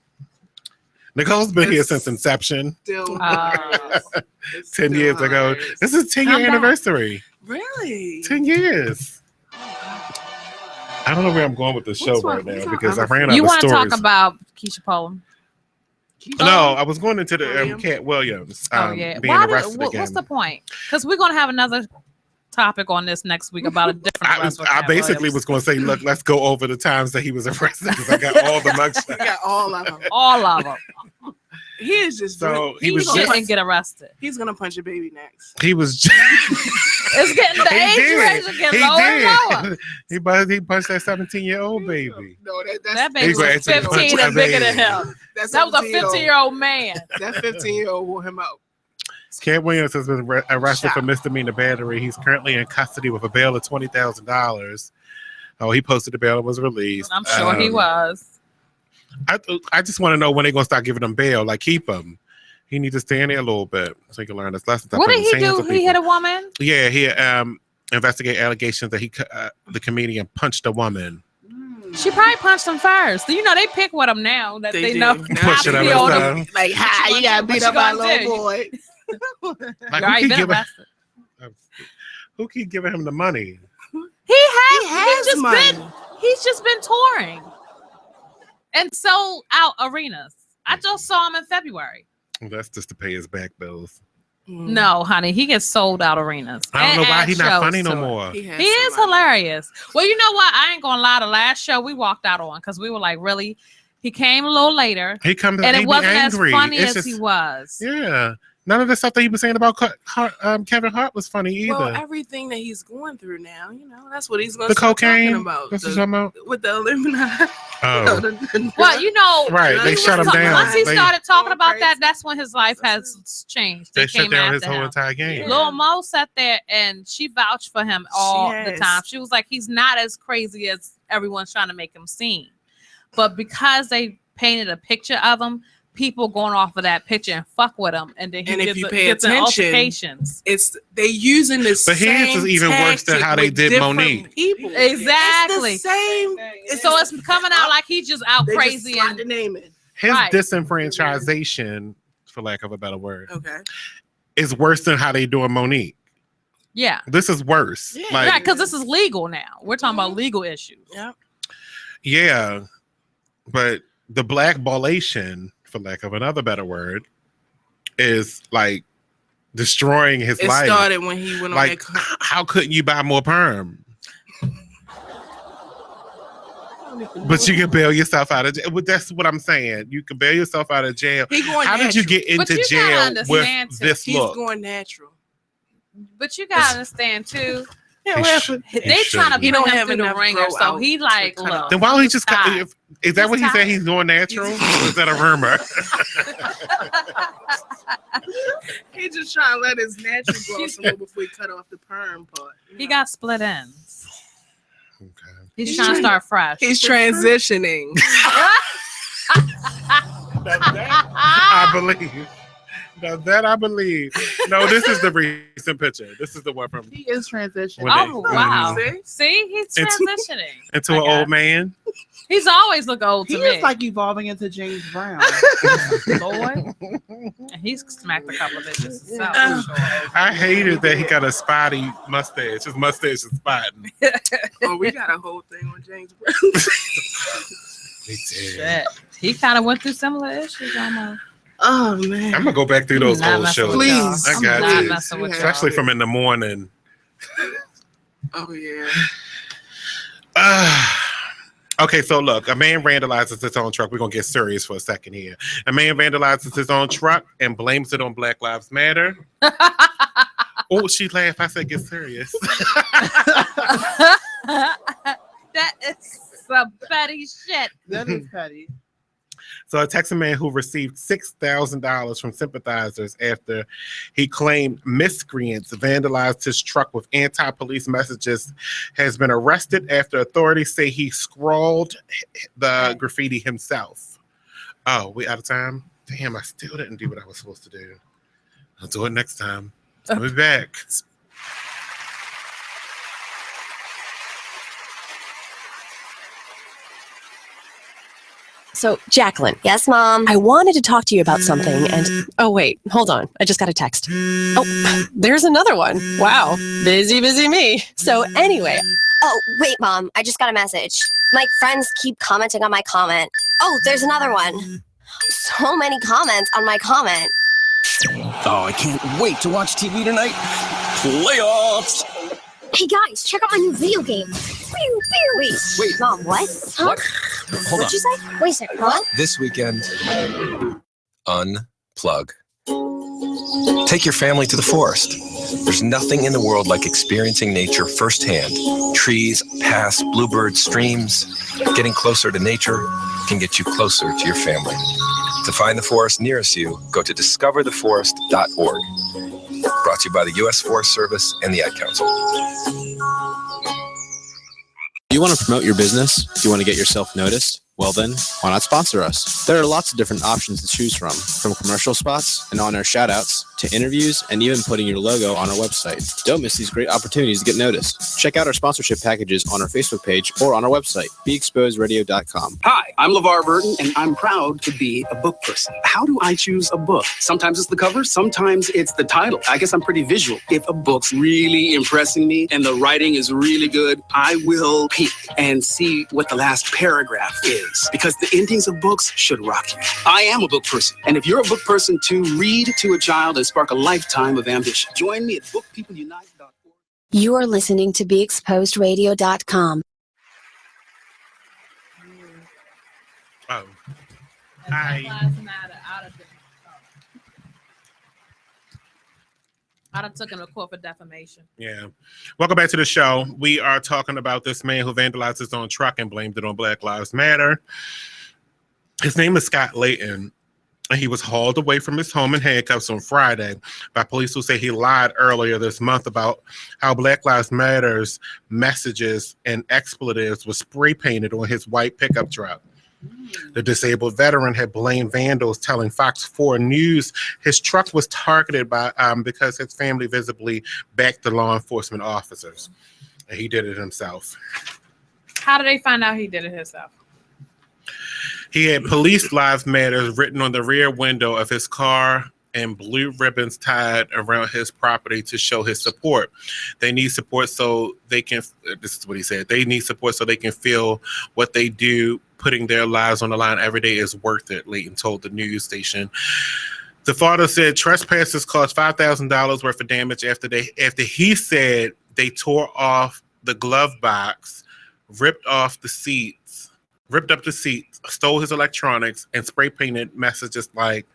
Nicole's been here since inception. Still 10 years ago. This is 10-year anniversary. Really? 10 years. I don't know where I'm going with the show right now because I ran out of stories. You want to talk about Keisha Poland? No, I was going into the Cat Williams being arrested again. What's the point? Because we're going to have another topic on this next week about a different arrest. I basically was going to say, look, let's go over the times that he was arrested because I got all the mugshots. I got all of them. All of them. He is just he didn't get arrested. He's gonna punch a baby next. He was. It's getting the age range is getting lower and lower. He punched that 17-year-old baby. No, that baby was 15 and bigger than him. That was a 15-year-old man. That 15-year-old wore him out. Katt Williams has been arrested for misdemeanor battery. He's currently in custody with a bail of $20,000. Oh, he posted the bail and was released. I'm sure he was. I just want to know when they're gonna start giving him bail. Like, keep him. He needs to stay in there a little bit so he can learn his lessons. What did he do? He hit a woman? Yeah, he investigate allegations that the comedian punched a woman. She probably punched him first. You know, they pick with him now that they know. Pushing him like, hi, you got beat up by a little boy. Like, who keep giving him the money? He's just been touring and sold out arenas. I just saw him in February. That's just to pay his back bills. No, honey, he gets sold out arenas. I don't know why he's not funny no more. He is hilarious. Well, you know what? I ain't gonna lie. The last show we walked out on because we were like, really? He came a little later. He comes and it wasn't angry. as funny as he was. Yeah. None of the stuff that he was saying about Kevin Hart was funny either. Well, everything that he's going through now, that's what he's going to start cocaine talking about. That's what you're talking about? With the Illuminati. Oh. Well, right. They shut him down. Once he started talking about that, that's when his life has changed. They shut down his whole entire game. Lil Mo sat there and she vouched for him all the time. She was like, he's not as crazy as everyone's trying to make him seem. But because they painted a picture of him, people going off of that picture and fuck with him, and then if you pay attention, altercations. It's they using the but same. But his is even worse than how they did Monique. People. Exactly. It's the same. So it's coming out like he's just out crazy and the name it. His disenfranchisation, for lack of a better word, is worse than how they doing Monique. Yeah, this is worse. Yeah, because this is legal now. We're talking about legal issues. Yeah, but the blackballation, for lack of another better word, is like destroying his life. It started when he went on that. How couldn't you buy more perm? But you can bail yourself out of jail. That's what I'm saying. You can bail yourself out of jail. How did you get into jail with this look? He's going natural. But you gotta understand too. They trying to put him through the ringer, so he like, look. Then why don't he just? Is that what he said? He's going natural? Or is that a rumor? He's just trying to let his natural grow some more before he cut off the perm part. He got split ends. Okay. He's trying to start fresh. He's transitioning. I believe. Now that I believe. No, this is the recent picture. This is the one from. He is transitioning. Oh wow! See, he's transitioning into an old man. He's always look old to me. He is like evolving into James Brown. Lord, he's smacked a couple of bitches. I hated that he got a spotty mustache. His mustache is spotting. Oh, we got a whole thing on James Brown. Shit. He kind of went through similar issues almost. Oh man, I'm gonna go back through those old shows. Please, I got you. Especially from in the morning. Oh yeah. Okay, so look, a man vandalizes his own truck. We're gonna get serious for a second here. A man vandalizes his own truck and blames it on Black Lives Matter. Oh, she laughed. I said, get serious. That is some petty shit. That is petty. So a Texas man who received $6,000 from sympathizers after he claimed miscreants vandalized his truck with anti-police messages has been arrested after authorities say he scrawled the graffiti himself. Oh, we out of time? Damn, I still didn't do what I was supposed to do. I'll do it next time. I'll be back. So, Jacqueline. Yes, Mom. I wanted to talk to you about something and oh wait, hold on. I just got a text. Oh, there's another one. Wow. Busy me. So anyway. Oh, wait, Mom. I just got a message. My friends keep commenting on my comment. Oh, there's another one. So many comments on my comment. Oh, I can't wait to watch TV tonight. Playoffs. Hey guys, check out my new video game. Wait, Mom, what? Huh? What? Hold What'd you say? Wait a second, what? This weekend, unplug. Take your family to the forest. There's nothing in the world like experiencing nature firsthand. Trees, paths, bluebirds, streams. Getting closer to nature can get you closer to your family. To find the forest nearest you, go to discovertheforest.org. Brought to you by the U.S. Forest Service and the Ad Council. Do you want to promote your business? Do you want to get yourself noticed? Well then, why not sponsor us? There are lots of different options to choose from commercial spots and on-air shoutouts to interviews and even putting your logo on our website. Don't miss these great opportunities to get noticed. Check out our sponsorship packages on our Facebook page or on our website, beexposedradio.com. Hi, I'm LeVar Burton, and I'm proud to be a book person. How do I choose a book? Sometimes it's the cover, sometimes it's the title. I guess I'm pretty visual. If a book's really impressing me and the writing is really good, I will peek and see what the last paragraph is. Because the endings of books should rock you. I am a book person. And if you're a book person too, read to a child and spark a lifetime of ambition. Join me at bookpeopleunite.org. You are listening to BeExposedRadio.com. Oh. I'd have took him to court for defamation. Yeah. Welcome back to the show. We are talking about this man who vandalized his own truck and blamed it on Black Lives Matter. His name is Scott Layton, and he was hauled away from his home in handcuffs on Friday by police who say he lied earlier this month about how Black Lives Matter's messages and expletives were spray painted on his white pickup truck. The disabled veteran had blamed vandals, telling Fox 4 News his truck was targeted by because his family visibly backed the law enforcement officers. And he did it himself. How did they find out he did it himself? He had Police Lives Matter written on the rear window of his car and blue ribbons tied around his property to show his support. They need support so they can, this is what he said, they need support so they can feel what they do. Putting their lives on the line every day is worth it, Layton told the news station. The father said trespassers caused $5,000 worth of damage after he said they tore off the glove box, ripped up the seats, stole his electronics, and spray painted messages like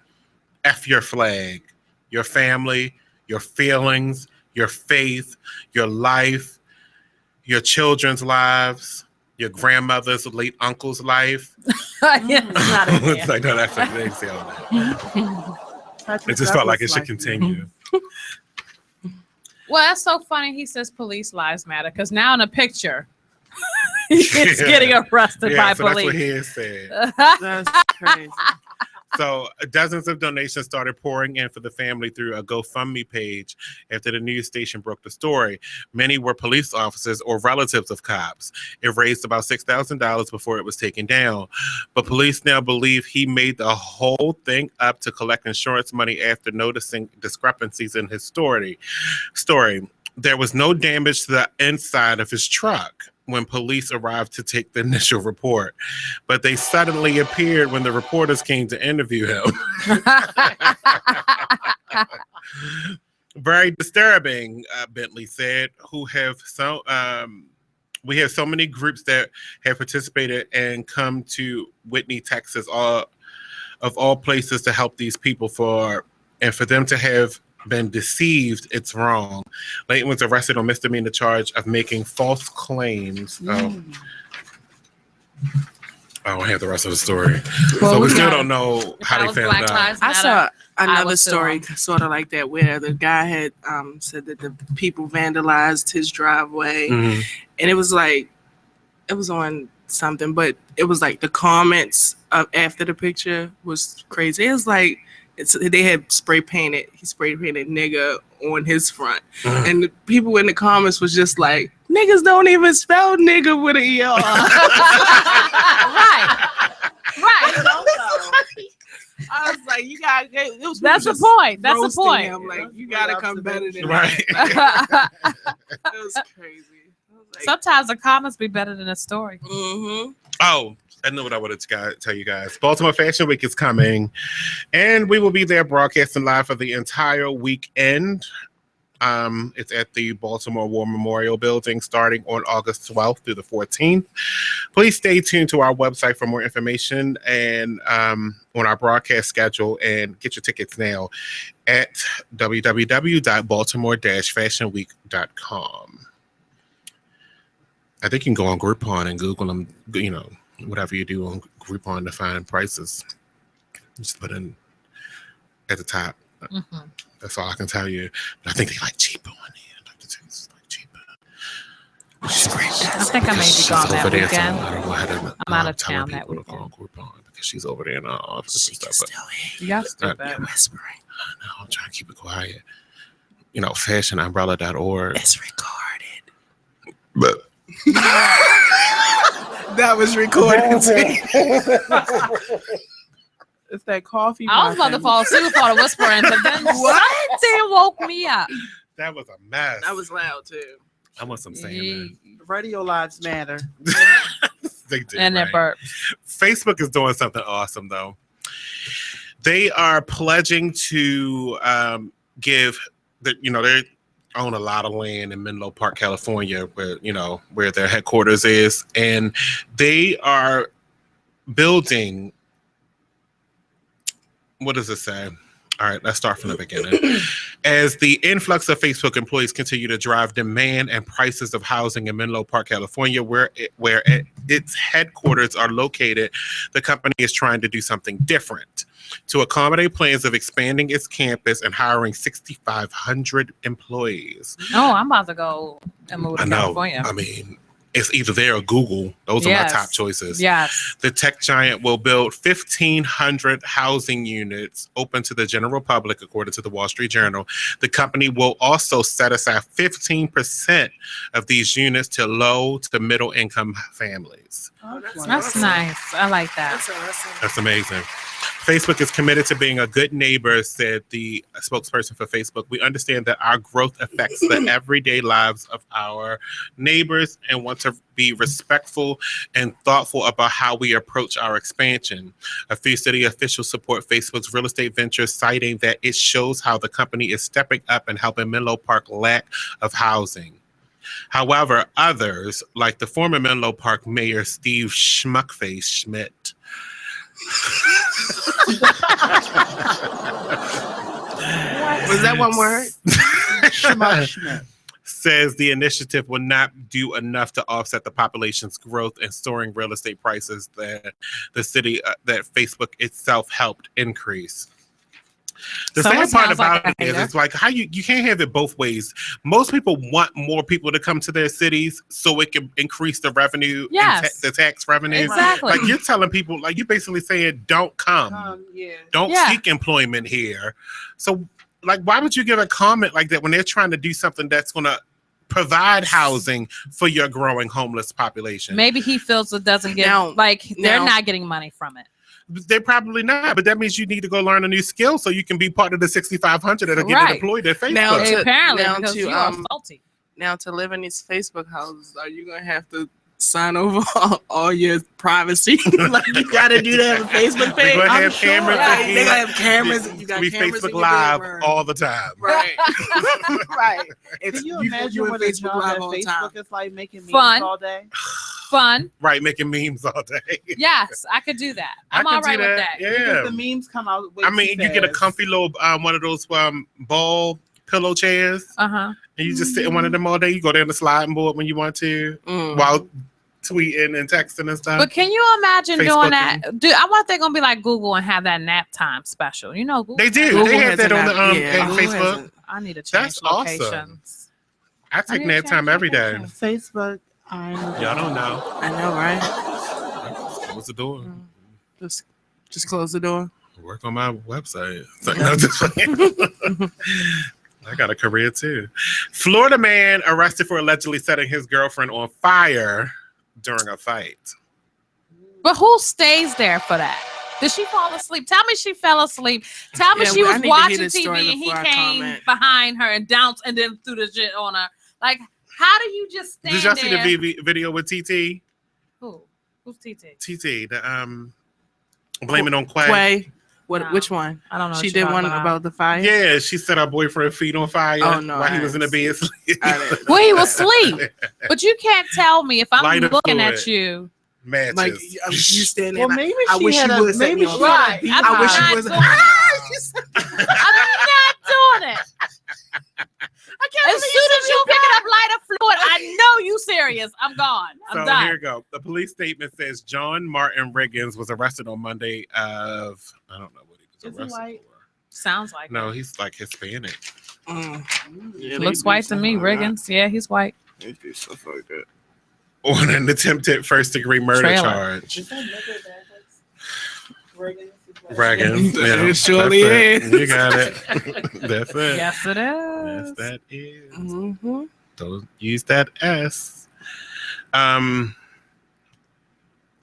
F your flag, your family, your feelings, your faith, your life, your children's lives, your grandmother's late uncle's life. It's like, no, that's what they say all that. It just felt like it should continue. Well, that's so funny. He says police lives matter because now in a picture, he's getting arrested by police. That's what he said. That's crazy. So dozens of donations started pouring in for the family through a GoFundMe page after the news station broke the story. Many were police officers or relatives of cops. It raised about $6,000 before it was taken down. But police now believe he made the whole thing up to collect insurance money after noticing discrepancies in his story. There was no damage to the inside of his truck when police arrived to take the initial report, but they suddenly appeared when the reporters came to interview him. Very disturbing, Bentley said, we have so many groups that have participated and come to Whitney, Texas, of all places to help these people for them to have been deceived, it's wrong. Layton was arrested on misdemeanor charge of making false claims. I don't have the rest of the story. Well, so we still don't know how they found out. I saw another story sort of like that where the guy had said that the people vandalized his driveway. Mm-hmm. And it was on something, but it was like the comments after the picture was crazy. It was like, they had spray painted nigga on his front. Mm-hmm. And the people in the comments was just like, niggas don't even spell nigga with an ER. Right. guy. That's the point. That's the point. Him, like you gotta come better than Right. that. It was crazy. Sometimes the comments be better than the story. Mm-hmm. Oh, I know what I wanted to tell you guys. Baltimore Fashion Week is coming, and we will be there broadcasting live for the entire weekend. It's at the Baltimore War Memorial Building starting on August 12th through the 14th. Please stay tuned to our website for more information and on our broadcast schedule, and get your tickets now at www.baltimore-fashionweek.com. I think you can go on Groupon and Google them, whatever you do on Groupon to find prices. Just put in at the top. Mm-hmm. That's all I can tell you. But I think they like cheaper on here. I'd like to say it's like cheaper. I think I may be gone that weekend. I'm out of town that weekend. On Groupon because she's over there in our office and stuff. Still here. Y'all stupid. Whispering. I know. I'm trying to keep it quiet. Fashionumbrella.org. It's recorded. But that was recorded. It's that coffee. I was about to fall asleep for the whispering, but then something woke me up. That was a mess. That was loud too. I want some saying that. Radio lives matter. They do. And their burps. Facebook is doing something awesome though. They are pledging to give they own a lot of land in Menlo Park, California, where their headquarters is, and they are building. What does it say? All right, let's start from the beginning. As the influx of Facebook employees continue to drive demand and prices of housing in Menlo Park, California, where its headquarters are located, the company is trying to do something different to accommodate plans of expanding its campus and hiring 6,500 employees. No, I'm about to go and move to California. I mean, it's either there or Google. Those are my top choices. Yes. The tech giant will build 1,500 housing units open to the general public, according to the Wall Street Journal. The company will also set aside 15% of these units to low to middle income families. Oh, that's nice. I like that. That's awesome. That's amazing. Facebook is committed to being a good neighbor, said the spokesperson for Facebook. We understand that our growth affects the everyday lives of our neighbors and want to be respectful and thoughtful about how we approach our expansion. A few city officials support Facebook's real estate venture, citing that it shows how the company is stepping up and helping Menlo Park lack of housing. However, others, like the former Menlo Park Mayor Steve Schmuckface Schmidt, was that one word? Says the initiative will not do enough to offset the population's growth and soaring real estate prices that the city that Facebook itself helped increase. The sad part about it is it's like how you can't have it both ways. Most people want more people to come to their cities so it can increase the revenue, the tax revenue. Exactly. Like you're telling people, like you're basically saying, don't come. Don't seek employment here. So like, why would you give a comment like that when they're trying to do something that's going to provide housing for your growing homeless population? Maybe he feels it doesn't get they're not getting money from it. They're probably not, but that means you need to go learn a new skill so you can be part of the 6,500 that are getting deployed at Facebook. Now to live in these Facebook houses, are you gonna have to sign over all your privacy? Like you gotta do that on Facebook page. They're gonna have cameras. They're gonna have cameras. You got we cameras Facebook Live all the time. Right. Right. Can you imagine what a job at Facebook is like, making memes all day? Fun. Right, making memes all day. Yes, I could do that. I'm all right with that. Yeah. Because the memes come out. I mean, you get a comfy little one of those ball pillow chairs. And you just sit in one of them all day. You go down the sliding board when you want to, while tweeting and texting and stuff. But can you imagine doing that? I wonder if they're gonna be like Google and have that nap time special. You know, Google they do. They have that on the Facebook. I need to change locations. Awesome. I take nap time every day. Facebook. Y'all don't know. I know, right? Close the door. Just close the door. Work on my website. I got a career too. Florida man arrested for allegedly setting his girlfriend on fire during a fight. But who stays there for that? Did she fall asleep? Tell me she fell asleep. Tell me she was watching TV and he came behind her and bounced and then threw the shit on her. Like, how do you just stand there? Did y'all see the video with TT? Who? Who's TT? TT, the Blame It on Quay. Quay. What? No. Which one? I don't know. She did one about the fire. Yeah, she set her boyfriend's feet on fire while he was in the bed asleep. Well, he was asleep. But you can't tell me if I'm looking at you. Matches. Like you stand there. Well, maybe I wish you would set me on fire. I wish you was. I'm not doing it. As soon as you pick up lighter fluid, I know you serious. I'm gone. I'm done. Here you go. The police statement says John Martin Riggins was arrested on Monday of, I don't know what he was arrested for. Sounds like no, he's like Hispanic. Yeah, looks white to me, Riggins. Yeah, he's white. They do stuff like that. On an attempted first-degree murder charge. Riggins. Yeah, it surely is. You got it. That's it. Yes, it is. Yes, that is. Mm-hmm. Don't use that S.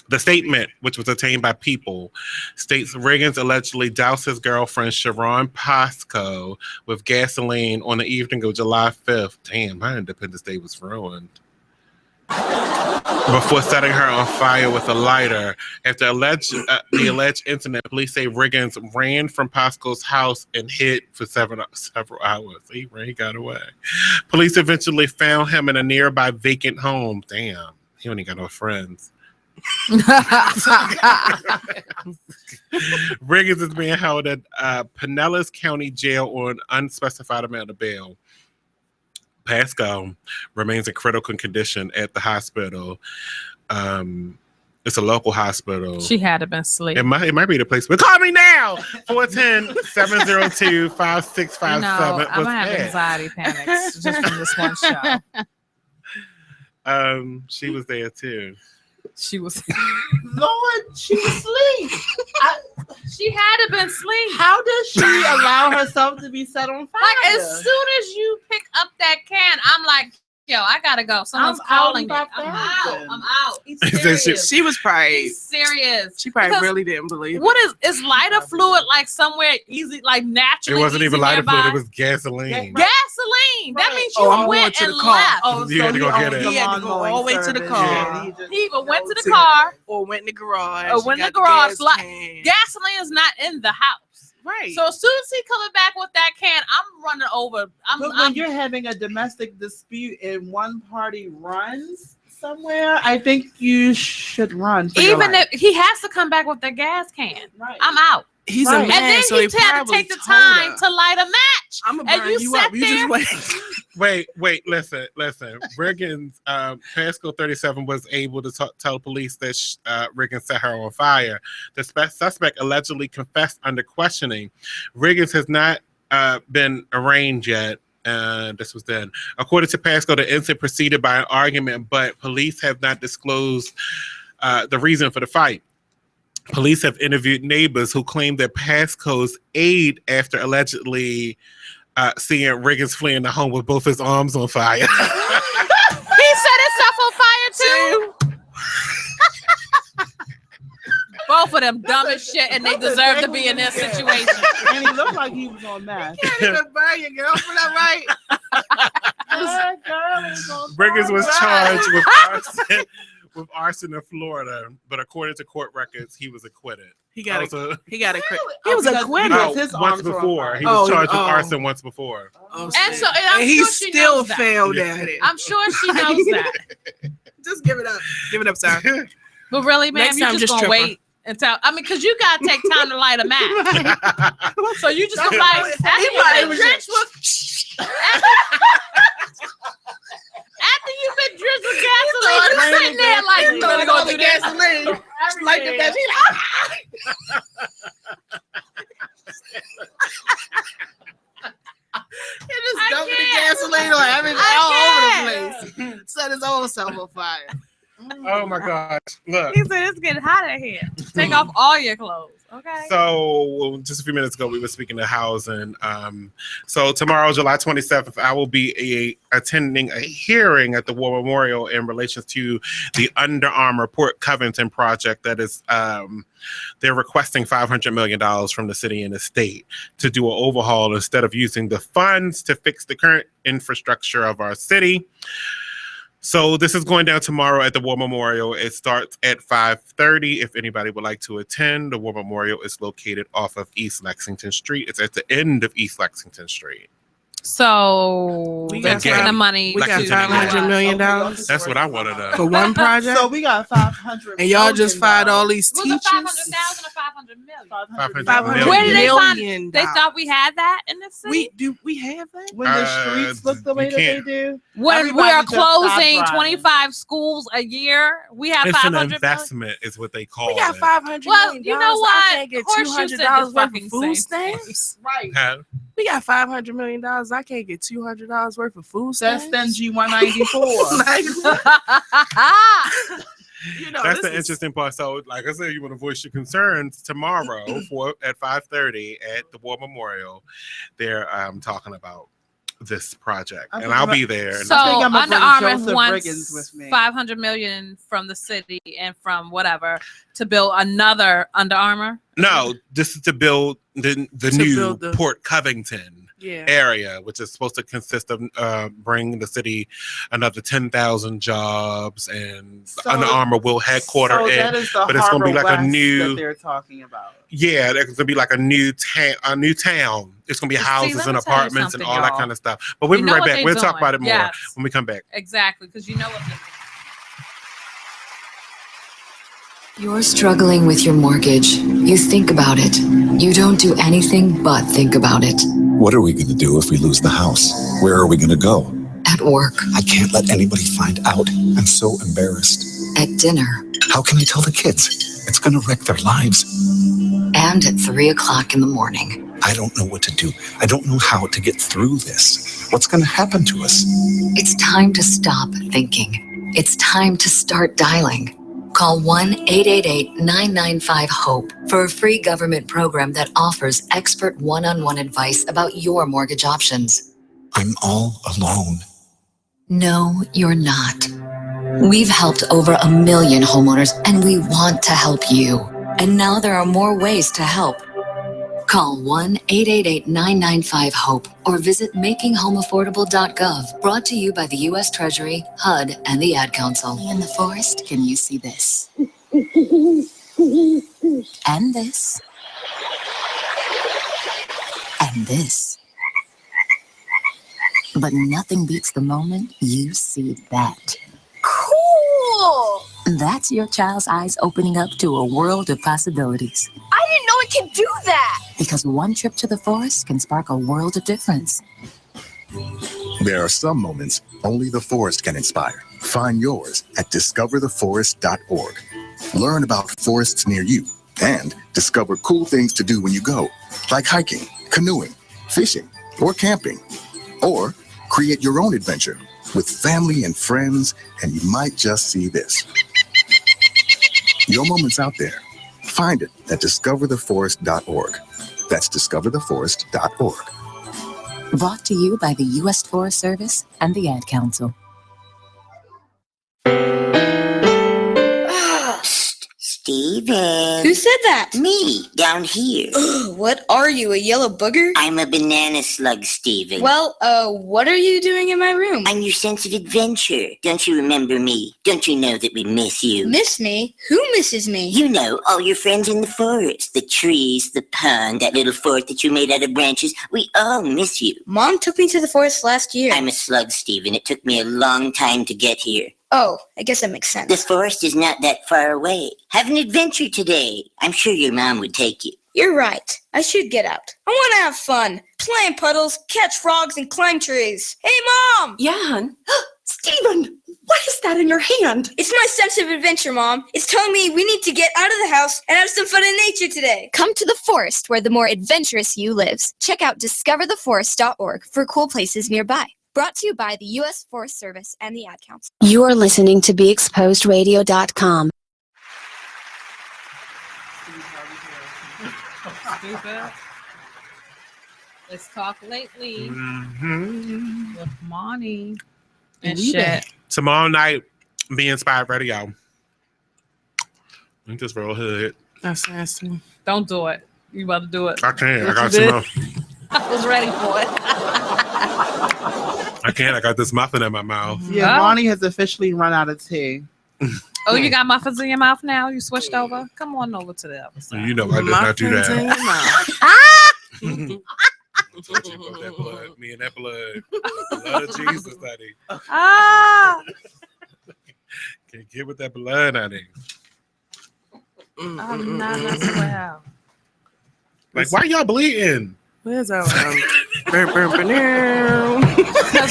The statement, which was obtained by People, states Riggins allegedly doused his girlfriend Sharon Pasco with gasoline on the evening of July 5th. Damn, my Independence Day was ruined. Before setting her on fire with a lighter. After the alleged incident, police say Riggins ran from Pasco's house and hid for several hours. He got away. Police eventually found him in a nearby vacant home. Damn, he only got no friends. Riggins is being held at Pinellas County Jail on unspecified amount of bail. Pasco remains in critical condition at the hospital. It's a local hospital. She had to been asleep. It might be the place. But call me now. 410-702-5657. No, I'm gonna have anxiety panics just from this one show. She was there too. She was. Lord, she was asleep. She had to been asleep. How does she allow herself to be set on fire? Like as soon as you pick up that can, I'm like, yo, I gotta go. Someone's calling me. I'm out. He's serious. She was probably. He's serious. She probably really didn't believe it. What is lighter fluid like somewhere easy, like naturally? It wasn't even lighter nearby? fluid. It was gasoline. Gasoline. That means you went and left. Oh, you had to go get it. He had to go all the way to the car. Yeah. He either went to the car or went in the garage. Gasoline is not in the house. Right. So as soon as he coming back with that can, I'm running over. When you're having a domestic dispute and one party runs somewhere, I think you should run. Even if he has to come back with the gas can, I'm out. He's a man, and then so he had to take the time to light a match. I'm gonna burn you up. You just wait. Listen. Riggins, Pasco 37 was able to tell police that Riggins set her on fire. The suspect allegedly confessed under questioning. Riggins has not been arraigned yet. This was then. According to Pasco, the incident proceeded by an argument, but police have not disclosed the reason for the fight. Police have interviewed neighbors who claim that Pasco's aide after allegedly seeing Riggins fleeing the home with both his arms on fire. He set himself on fire too. Both of them dumb as shit, and they deserve to be in this situation. And he looked like he was on meth. You can't even burn your girlfriend up right. Riggins was charged with arson in Florida, but according to court records, he was acquitted. He was acquitted. Once before. He was charged with arson once before. And he sure still failed at it. I'm sure she knows that. Just give it up. Give it up, sir. But really, man, Next you time, just gonna wait until because you gotta take time to light a match. So you just gonna like after you've been drenched with gasoline, you're sitting there like you gonna go do gasoline. Like the best. He just dumping the gasoline on everything all over the place. Set his own self on fire. Oh my gosh. Look. He said it's getting hot in here. Take off all your clothes. Okay. So just a few minutes ago, we were speaking to housing. So tomorrow, July 27th, I will be attending a hearing at the War Memorial in relation to the Under Armour Port Covington project. That is, they're requesting $500 million from the city and the state to do an overhaul instead of using the funds to fix the current infrastructure of our city. So this is going down tomorrow at the War Memorial. It starts at 5:30. If anybody would like to attend, the War Memorial is located off of East Lexington Street. It's at the end of East Lexington Street. So they're taking the money. We got $500 million. That's what I want to know. For one project? So we got 500. And y'all just fired all these Was teachers? it 500,000 or 500 million? 500 million. Where did they find? They thought we had that in the city. We have that when the streets look the way that they do. When we are closing 25 schools a year, we have It's 500 an million. investment, is what they call We got it. $500 Well, million. you know what? I can't get Horseshoe said $200 the worth fucking of food same stamps. Right. We got $500 million. I can't get $200 worth of food That's stamps. stingy 194. That's the interesting part. So, like I said, you want to voice your concerns tomorrow at 5:30 at the War Memorial. They're talking about this project, and I'll be there. So Under Armour wants $500 million from the city and from whatever to build another Under Armour. No, this is to build the new Port Covington area, which is supposed to consist of bring the city another 10,000 jobs, and Under Armour will headquarter so in. That is the but it's going to be like Harbor a new. that they're talking about. Yeah, there's gonna be like a new town. It's gonna be houses and apartments and all that kind of stuff. But we'll be right back. We'll talk about it more when we come back. Exactly, because you know what. You're struggling with your mortgage. You think about it. You don't do anything but think about it. What are we going to do if we lose the house? Where are we going to go? At work. I can't let anybody find out. I'm so embarrassed. At dinner. How can I tell the kids? It's going to wreck their lives. And at 3 o'clock in the morning. I don't know what to do. I don't know how to get through this. What's going to happen to us? It's time to stop thinking. It's time to start dialing. Call 1-888-995-HOPE for a free government program that offers expert one-on-one advice about your mortgage options. I'm all alone. No, you're not. We've helped over 1 million homeowners, and we want to help you. And now there are more ways to help. Call 1-888-995-HOPE or visit makinghomeaffordable.gov. Brought to you by the U.S. Treasury, HUD, and the Ad Council. In the forest, can you see this? And this. And this. But nothing beats the moment you see that. Cool! That's your child's eyes opening up to a world of possibilities. I didn't know it could do that! Because one trip to the forest can spark a world of difference. There are some moments only the forest can inspire. Find yours at discovertheforest.org. Learn about forests near you and discover cool things to do when you go, like hiking, canoeing, fishing, or camping. Or create your own adventure with family and friends, and you might just see this. Your moment's out there. Find it at discovertheforest.org. That's discovertheforest.org. Brought to you by the U.S. Forest Service and the Ad Council. Steven. Who said that? Me, down here. What are you, a yellow booger? I'm a banana slug, Steven. Well, what are you doing in my room? I'm your sense of adventure. Don't you remember me? Don't you know that we miss you? Miss me? Who misses me? You know, all your friends in the forest. The trees, the pond, that little fort that you made out of branches. We all miss you. Mom took me to the forest last year. I'm a slug, Steven. It took me a long time to get here. Oh, I guess that makes sense. The forest is not that far away. Have an adventure today. I'm sure your mom would take you. You're right. I should get out. I want to have fun. Play in puddles, catch frogs, and climb trees. Hey, Mom! Yeah, hon? Steven, what is that in your hand? It's my sense of adventure, Mom. It's telling me we need to get out of the house and have some fun in nature today. Come to the forest where the more adventurous you lives. Check out discovertheforest.org for cool places nearby. Brought to you by the U.S. Forest Service and the Ad Council. You're listening to BeExposedRadio.com. Stupid. Let's talk lately with Monny and shit. Tomorrow night, Be Inspired Radio. I'm just real hood. That's nasty. Don't do it. You about to do it. I can't. What I got you some. did? I was ready for it. I can't. I got this muffin in my mouth. Yeah, Monny has officially run out of tea. Oh, you got muffins in your mouth now? You switched over? Come on over to the other side. You know I did not do that. Told you about that blood. Me and that blood. The blood of Jesus, honey. Can't get with that blood, honey. I'm not messing well. Like, why y'all bleeding? Where's our because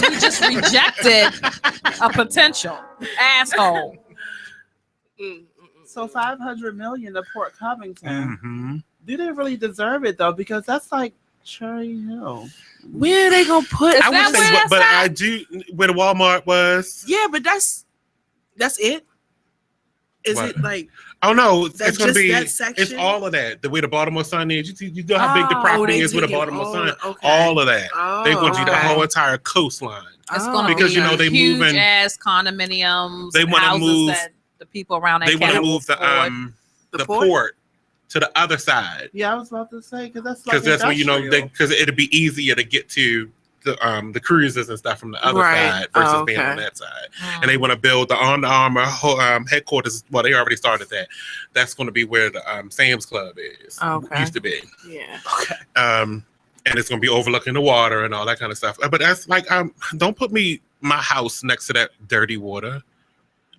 we just rejected a potential asshole. So 500 million to Port Covington. Mm-hmm. Do they really deserve it though? Because that's like Cherry Hill. Where are they gonna put? I would say, but I do where the Walmart was. Yeah, but that's it. Is What? it like? Oh no, it's That's gonna just be. that section? It's all of that. The way the Baltimore Sun is. You know how big the property is with the Baltimore Sun. All of that. They want you the whole entire coastline. It's gonna because be you know they huge moving. ass condominiums. They want to houses move. that the people around that They want to can't move afford. the port to the other side. Yeah, I was about to say because that's like That's when you know industrial. because it'd be easier to get to the cruises and stuff from the other side versus being on that side. And they want to build the Under Armour headquarters. Well, they already started that. That's going to be where the Sam's Club is. Used to be. Yeah. And it's going to be overlooking the water and all that kind of stuff. But that's like, don't put my house next to that dirty water.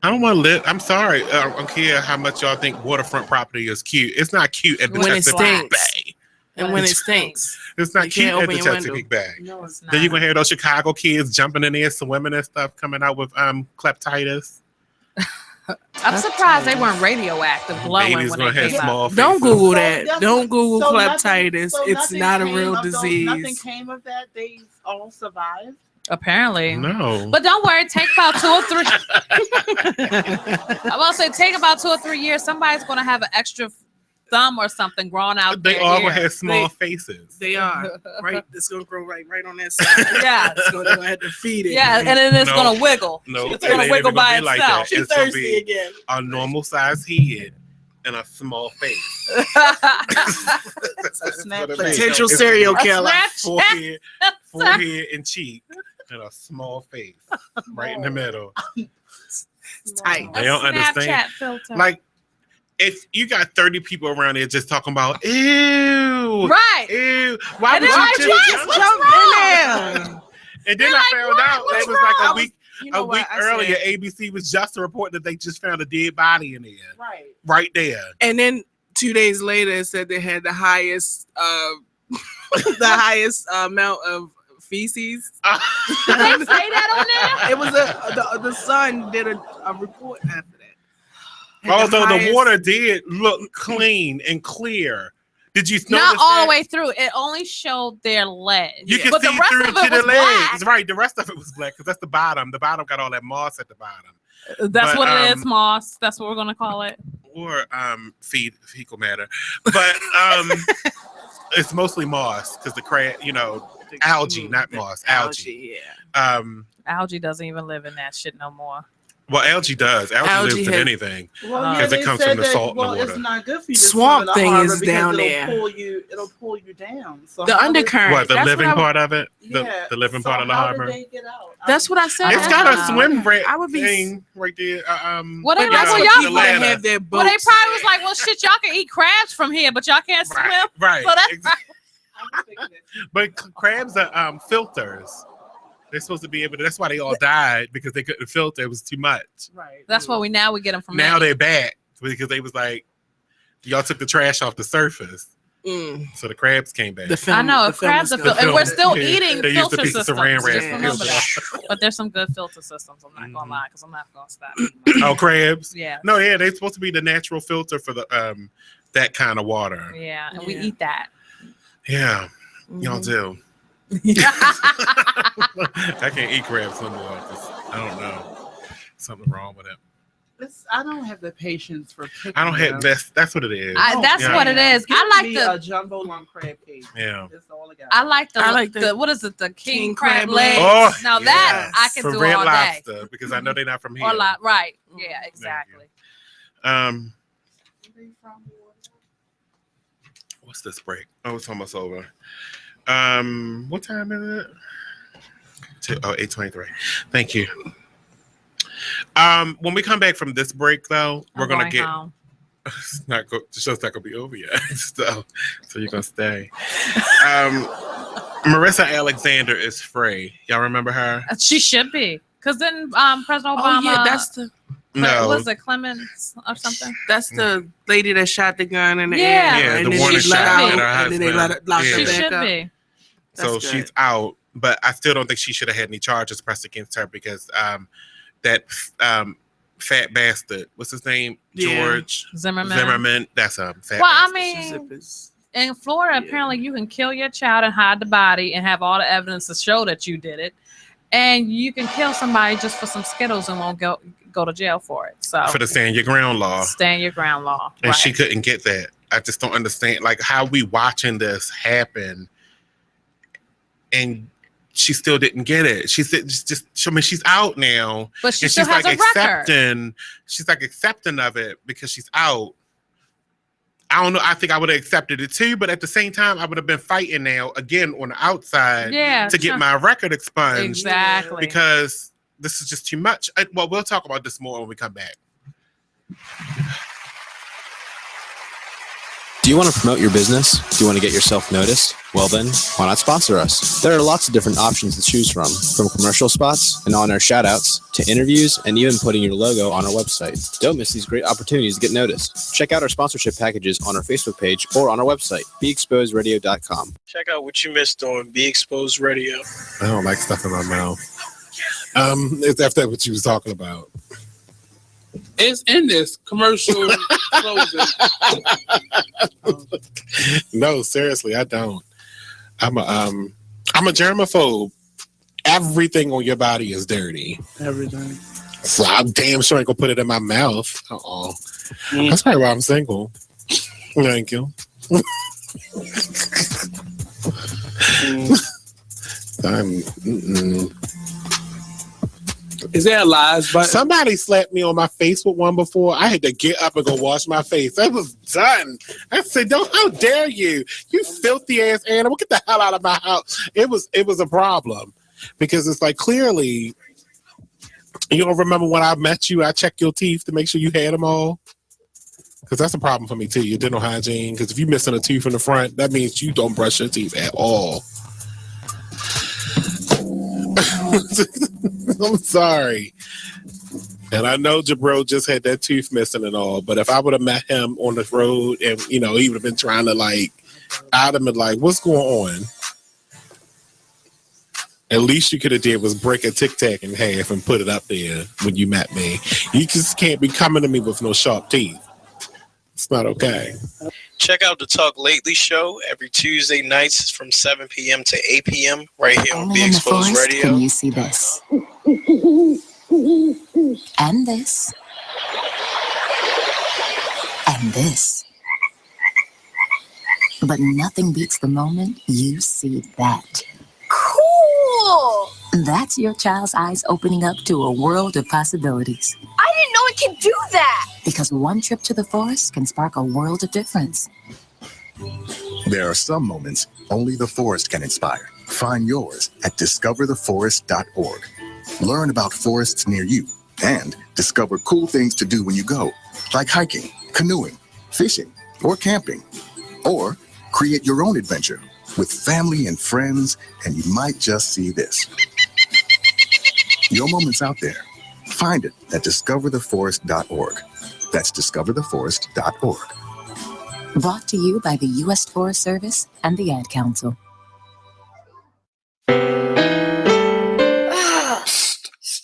I don't want to live. I'm sorry. I don't care how much y'all think waterfront property is cute. It's not cute at the When it Chesapeake stinks. Bay. And when it stinks. It's not You cute can't at the open your Chesapeake window. Bay. No, it's not. Then you're going to hear those Chicago kids jumping in there, swimming and stuff, coming out with cleptitis. I'm surprised they weren't radioactive glowing Babies when gonna they have came small out. Don't Google that. that's- Don't Google so cleptitis. so It's nothing not a came real of those- disease. Nothing came of that. They all survived. Apparently. No. But don't worry, take about 2 or 3. I will say, take about 2 or 3 years. Somebody's going to have an extra thumb or something growing out. They their all ear. have small faces. They are. Right. It's going to grow right on that side. Yeah. It's going to have to feed it. Yeah, and then it's going to wiggle. No, It's going to wiggle by itself. That. She's It's gonna thirsty be again. a normal size head and a small face. Potential serial killer. Forehead and cheek, and a small face right in the middle. It's tight. They don't understand. Filter. Like, if you got 30 people around there just talking about, ew, right, ew, why and would they're you like, just what's jump wrong? in there? And then I found out what's it was like a wrong? week. You know A week what? I earlier, said- ABC was just to report that they just found a dead body in there. Right. Right there. And then 2 days later, it said they had the highest, the highest amount of feces. Did they say that on there? It was the Sun did a report after that. Although the highest- water did look clean and clear. Did you notice Not all that? the way through. It only showed their legs. You can but see the rest through of to it the was legs. black. Right, the rest of it was black because that's the bottom. The bottom got all that moss at the bottom. That's But, what it is, moss. That's what we're gonna call it. Or fecal matter. But it's mostly moss because the crab, algae, not moss, algae. Yeah. Algae doesn't even live in that shit no more. Well, algae does. Algae lives in anything because they it comes said from the that, salt in the well, water. it's not good for you. To Swamp swim in the thing harbor is because down it'll there. It'll pull you down. So The how did- undercurrent. What, the That's living what I- part of it? Yeah. The living So part of the how harbor? did they get out? That's what I said. It's got a swim I would be thing right there. Well, they you like, know, well, the y'all ladder. have their Well, they boats. probably was like, well, shit, y'all can eat crabs from here, but y'all can't swim. Right. So that's But crabs are filters. They're supposed to be able to. That's why they all died because they couldn't filter. It was too much. Right. That's what we get them from. Now there. they're back because they was like, y'all took the trash off the surface. Mm. So the crabs came back. I know crabs are filter, and we're still eating They used filter a piece of systems. saran wrap. Just remember that. But there's some good filter systems. I'm not gonna lie, because I'm not gonna stop. Oh, crabs? Yeah. No, yeah, they're supposed to be the natural filter for the that kind of water. Yeah, and we eat that. Yeah, y'all do. I can't eat crabs no more. I don't know. Something wrong with it. I don't have the patience for picking. I don't have that's what it is. That's what it is. Give I like me the a jumbo lump crab cake. Yeah. That's all I got. I like the what is it? The king crab legs. Oh, now that I can for do Red all Lobster, day. because I know they're not from here. Or right. Yeah, exactly. What's this break? Oh, it's almost over. What time is it? 8:23. Thank you. When we come back from this break, though, we're gonna get. Home. The show's not gonna be over yet, so you're gonna stay. Marissa Alexander is free. Y'all remember her? She should be, because then President Obama. Oh yeah, that's the. No, was it Clemens or something? That's the lady that shot the gun in the air. Yeah, and the then one that she let shot out, at her and husband. then they locked her She back should up. be. So she's out, but I still don't think she should have had any charges pressed against her because that fat bastard, what's his name? George Zimmerman. That's a fat bastard. I mean, in Florida, apparently you can kill your child and hide the body and have all the evidence to show that you did it. And you can kill somebody just for some Skittles and won't go to jail for it. So for the stand your ground law. Stand your ground law. And right. she couldn't get that. I just don't understand, like, how we watching this happen and she still didn't get it. She said, I mean, she's out now, but she and still she's has like a accepting. record. She's like accepting of it because she's out. I don't know. I think I would have accepted it too, but at the same time, I would have been fighting now again on the outside to get my record expunged. Exactly. Because this is just too much. Well, we'll talk about this more when we come back. Do you want to promote your business? Do you want to get yourself noticed? Well then, why not sponsor us? There are lots of different options to choose from commercial spots and on-air shout-outs to interviews and even putting your logo on our website. Don't miss these great opportunities to get noticed. Check out our sponsorship packages on our Facebook page or on our website, beexposedradio.com. Check out what you missed on Be Exposed Radio. I don't like stuff in my mouth. Is that what you was talking about? It's in this commercial closing. No, seriously, I don't. I'm a germaphobe. Everything on your body is dirty. Everything. So I'm damn sure I ain't gonna put it in my mouth. That's probably why I'm single. Thank you. Is there lies? But somebody slapped me on my face with one before. I had to get up and go wash my face. I was done. I said, how dare you? You filthy ass animal. Get the hell out of my house. It was a problem. Because it's like, clearly, you don't remember when I met you, I checked your teeth to make sure you had them all. Because that's a problem for me too, your dental hygiene. Because if you're missing a tooth in the front, that means you don't brush your teeth at all. I'm sorry. And I know Jabril just had that tooth missing and all, but if I would have met him on the road and, he would have been trying to, I'd have been what's going on? At least you could have did was break a Tic Tac in half and put it up there when you met me. You just can't be coming to me with no sharp teeth. It's not okay. Check out the Talk Lately show every Tuesday nights from 7 p.m. to 8 p.m. right here on Be Exposed Radio. Can you see this? And this. And this. But nothing beats the moment you see that. Cool! That's your child's eyes opening up to a world of possibilities. I didn't know it could do that! Because one trip to the forest can spark a world of difference. There are some moments only the forest can inspire. Find yours at discovertheforest.org. Learn about forests near you and discover cool things to do when you go, like hiking, canoeing, fishing, or camping. Or create your own adventure with family and friends, and you might just see this. Your moment's out there. Find it at discovertheforest.org. That's discovertheforest.org. Brought to you by the U.S. Forest Service and the Ad Council.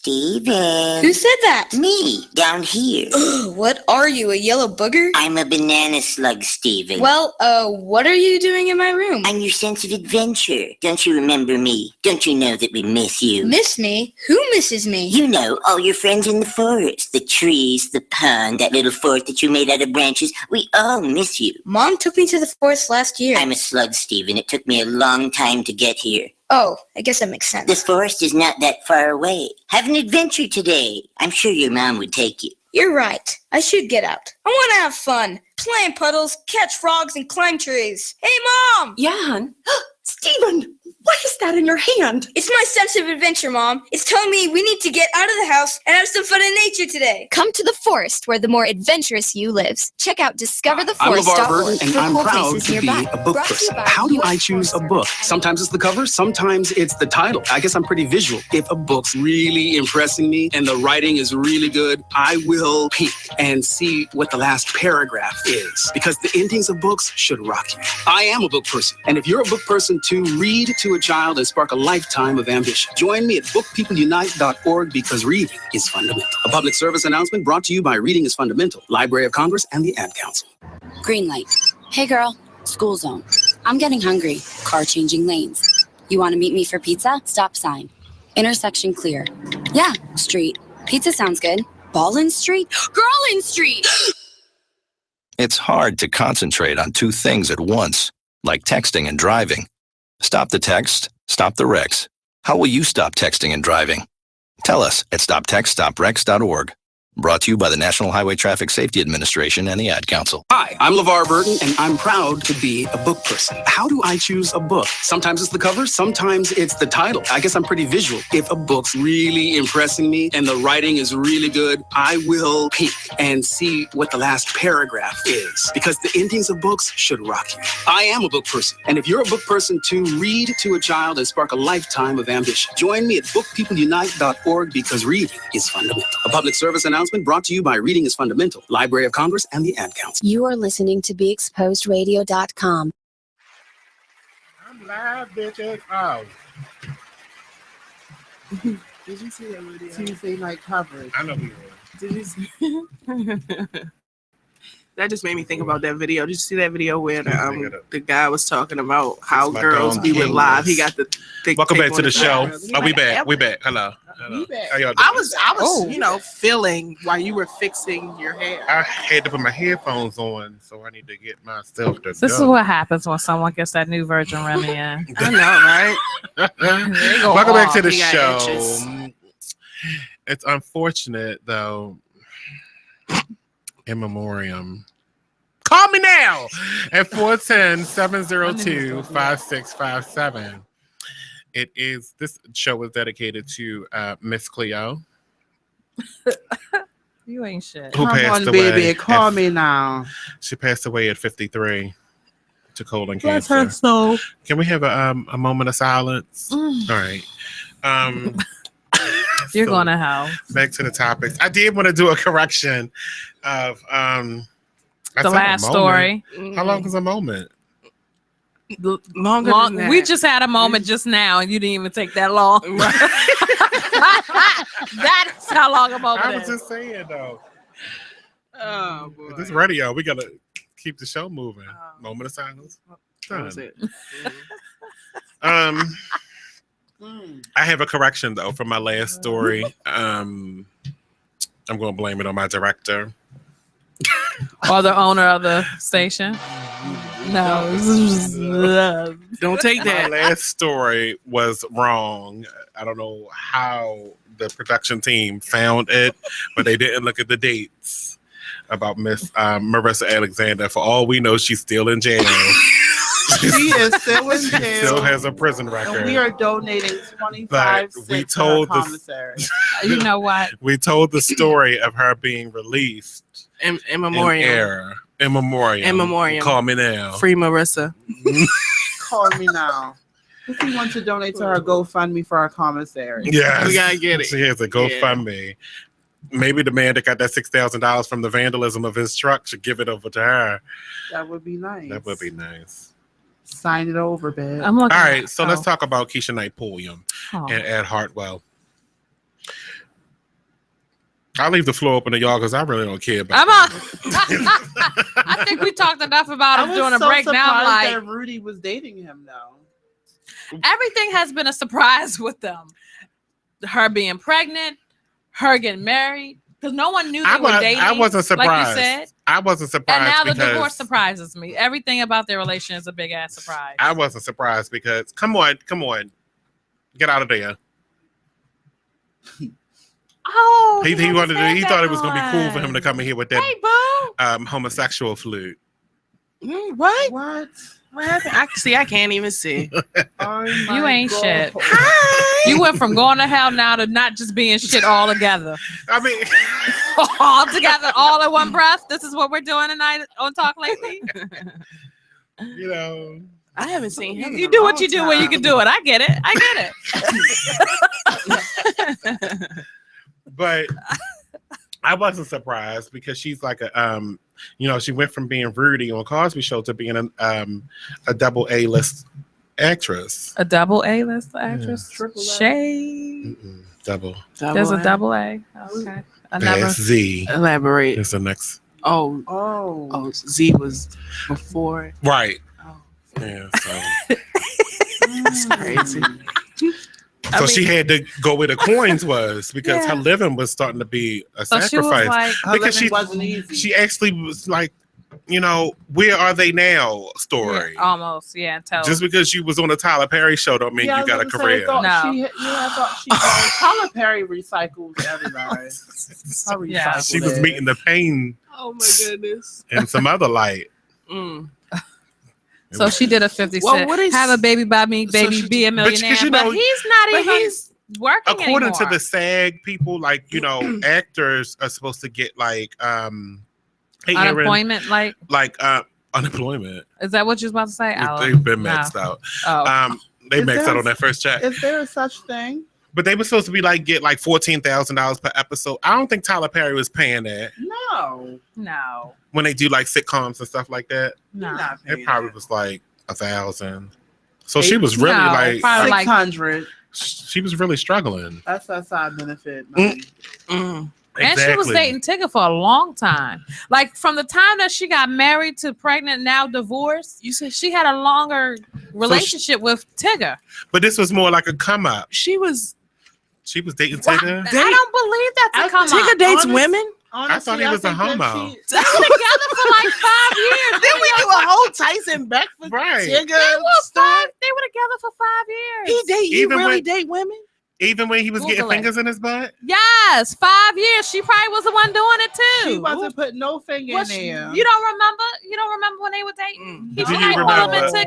Steven. Who said that? Me, down here. What are you, a yellow booger? I'm a banana slug, Steven. Well, what are you doing in my room? I'm your sense of adventure. Don't you remember me? Don't you know that we miss you? Miss me? Who misses me? You know, all your friends in the forest. The trees, the pond, that little fort that you made out of branches. We all miss you. Mom took me to the forest last year. I'm a slug, Steven. It took me a long time to get here. Oh, I guess that makes sense. The forest is not that far away. Have an adventure today. I'm sure your mom would take you. You're right. I should get out. I want to have fun. Play in puddles, catch frogs, and climb trees. Hey, Mom! Yeah, hon. Steven, what is that in your hand? It's my sense of adventure, Mom. It's telling me we need to get out of the house and have some fun in nature today. Come to the forest where the more adventurous you lives. Check out I'm discovertheforest.org LeVar Burton, and for I'm cool proud places to nearby. be a book Brought to you person. by How do US I choose a book? Sometimes it's the cover, sometimes it's the title. I guess I'm pretty visual. If a book's really impressing me and the writing is really good, I will peek and see what the last paragraph is, because the endings of books should rock you. I am a book person, and if you're a book person too, read to a child and spark a lifetime of ambition. Join me at bookpeopleunite.org, because reading is fundamental. A public service announcement brought to you by Reading is Fundamental, Library of Congress, and the Ad Council. Green light. Hey girl, school zone. I'm getting hungry. Car changing lanes. You want to meet me for pizza? Stop sign. Intersection clear. Yeah, street. Pizza sounds good. Ballin Street? Girlin Street! It's hard to concentrate on two things at once, like texting and driving. Stop the text, stop the wrecks. How will you stop texting and driving? Tell us at stoptextstopwrecks.org. Brought to you by the National Highway Traffic Safety Administration and the Ad Council. Hi, I'm LeVar Burton, and I'm proud to be a book person. How do I choose a book? Sometimes it's the cover, sometimes it's the title. I guess I'm pretty visual. If a book's really impressing me and the writing is really good, I will peek and see what the last paragraph is, because the endings of books should rock you. I am a book person, and if you're a book person too, read to a child and spark a lifetime of ambition. Join me at bookpeopleunite.org, because reading is fundamental. A public service announcement brought to you by Reading is Fundamental, Library of Congress, and the Ad Council. You are listening to BeExposedRadio.com. I'm live, bitches. Oh. Did you see that video? Tuesday night coverage. I know we were. Did you see? That just made me think about that video. Did you see that video where the guy was talking about how girls be with live? He got the thick. Welcome back to the show. Oh, we back. We back. Hello. Hello. How y'all doing? I was, feeling while you were fixing your hair. I had to put my headphones on, so I need to get myself to This is what happens when someone gets that new Virgin Remy in. I know, right? Welcome back to the show. It's unfortunate, though. In memoriam. Call me now at 410-702-5657. This show is dedicated to Miss Cleo. You ain't shit. Come on, baby. Call me now. She passed away at 53 to colon Bless cancer. her soul. Can we have a moment of silence? All right. You're going to hell. Back to the topics. I did want to do a correction of the last story. How long is a moment? Longer than that. We just had a moment just now, and you didn't even take that long. That's how long a moment I was is. just saying, though. Oh, boy. This radio, we got to keep the show moving. Moment of silence. That was it. I have a correction, though, from my last story. I'm going to blame it on my director. Or the owner of the station. No. Don't take that. My last story was wrong. I don't know how the production team found it, but they didn't look at the dates about Miss Marissa Alexander. For all we know, she's still in jail. She is still in jail. Still has a prison record. And we are donating 25 But we cents told to the commissary. You know what? We told the story of her being released in memoriam. In memoriam. Call me now. Free Marissa. Call me now. If you want to donate to our GoFundMe for our commissary. Yes. We gotta get it. She has a GoFundMe. Maybe the man that got that $6,000 from the vandalism of his truck should give it over to her. That would be nice. That would be nice. Sign it over, babe. I'm looking. All right, so let's talk about Keisha Knight Pulliam and Ed Hartwell. I'll leave the floor open to y'all because I really don't care about I'm on. I think we talked enough about him doing a break. Now I'm like, that Rudy was dating him now. Everything has been a surprise with them. Her being pregnant, her getting married, because no one knew they were dating. I wasn't surprised. Like you said. I wasn't surprised. And now the divorce surprises me. Everything about their relation is a big ass surprise. I wasn't surprised because come on. Get out of there. Oh, he thought it was gonna be cool for him to come in here with that homosexual flute. What? What happened? I can't even see. You ain't shit. You went from going to hell now to not just being shit all together. I mean, all together, all in one breath. This is what we're doing tonight on Talk Lately. You know, I haven't seen him. You do what you do when you can do it. I get it. But I wasn't surprised because she's like she went from being Rudy on Cosby Show to being a double A-list actress. A double A-list actress? Triple A. Shade. Double. There's a double A. Okay. Z. Elaborate. Is the next. Oh, Z was before. Right. Oh. Yeah. So. That's crazy. So she had to go where the coins was because her living was starting to be a sacrifice. Because she actually was like, where are they now story. Yeah, almost, yeah. Just because you was on the Tyler Perry show don't mean you got a career. I thought she Tyler Perry recycles everybody. She was meeting the pain. Oh my goodness. And some other light. So she did a 50 Cent. Have a baby by me, baby, be a millionaire. But he's not even working according anymore. to the SAG people, actors are supposed to get unemployment, unemployment. Is that what you was about to say? They've been maxed out. They maxed out on that first check. Is there a such thing? But they were supposed to be get $14,000 per episode. I don't think Tyler Perry was paying that. No. When they do sitcoms and stuff like that. No. It probably was $1,000. So she was really probably 600. She was really struggling. That's a side benefit. And she was dating Tigger for a long time. From the time that she got married to pregnant, now divorced, you said she had a longer relationship with Tigger. But this was more like a come up. She was dating Tigger? I don't believe that's a come up. Tigger dates women? Honestly, I thought he was a homo. They were together for 5 years. Then we do a whole Tyson Beckford Tigger. They were together for 5 years. You really date women? Even when he was getting fingers in his butt? Yes, 5 years. She probably was the one doing it too. She wasn't putting no finger in there. You don't remember? You don't remember when they were dating?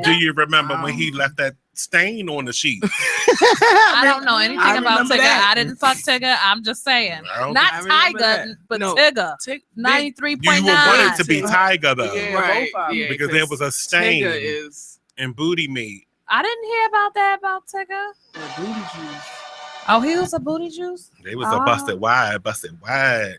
Do you remember when he left that stain on the sheet? I don't know anything about Tigger. I didn't fuck Tigger. I'm just saying. Not Tiger, but Tigger. 93.9. You wanted to be Tiger though. Yeah, right. Because there was a stain in booty meat. I didn't hear about that about Tigger. Booty juice. Oh, he was a booty juice? They was a busted wide. What?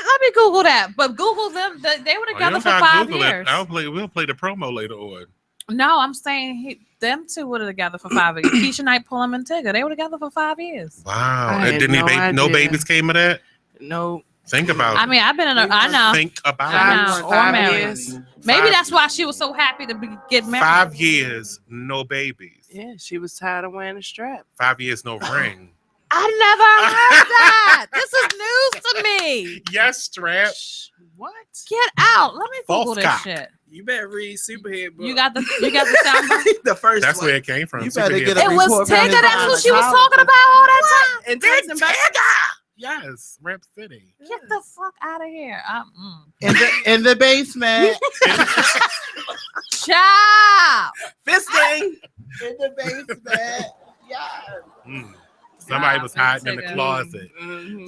Let me Google that. But Google them. They were together for 5 years. We'll play the promo later on. No, I'm saying them two were together for 5 years. Keisha Knight, Pullum, and Tigger. They were together for 5 years. Wow. And didn't no babies came of that? No. Think about it. I mean, I've been in I know. Think about it. Or married. Maybe that's why she was so happy to get married. 5 years, no babies. Yeah, she was tired of wearing a strap. 5 years, no ring. I never heard that. This is news to me. Yes, strap. What? Get out. Let me Google this shit. You better read Superhead book. You got the sound bite? The first That's one. where it came from. You better get a It was report Tigger. from That's what she was talking about all that time. And Tigger. Yes, Rap City. Get the fuck out of here. In the basement. Chop. Fisting. In the basement. Yeah. Somebody was hiding in the closet.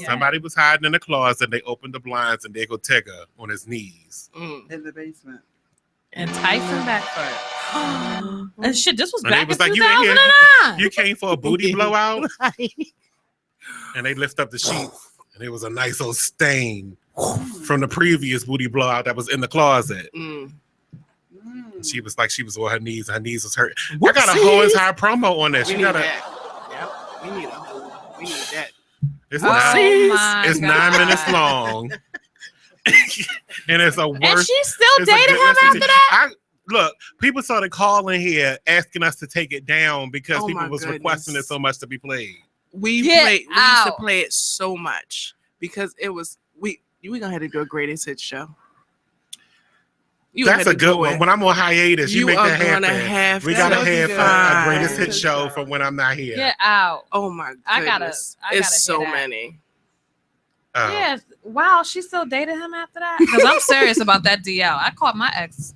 Somebody was hiding in the closet. They opened the blinds and there go Tigger on his knees. In the basement. And Tyson Beckford. And shit, this was And back they was in like, 2009. you came for a booty blowout? And they lift up the sheets, and it was a nice old stain from the previous booty blowout that was in the closet. She was on her knees. Her knees was hurt. I got a whole entire promo on that. We need that. Yep. We need that. It's my 9 minutes long. And it's a worse. And she still it's a dated good him listen after to- that? Look, people started calling here asking us to take it down because Oh people my was requesting it so much to be played. We used to play it so much because it was we gonna have to do a greatest hits show. That's a good one. When I'm on hiatus, you make that happen. We gotta have a greatest hit show for when I'm not here. Get out. Oh my goodness. I gotta It's so hear that. many. Yeah. Wow, she still dated him after that? Because I'm serious about that DL. I caught my ex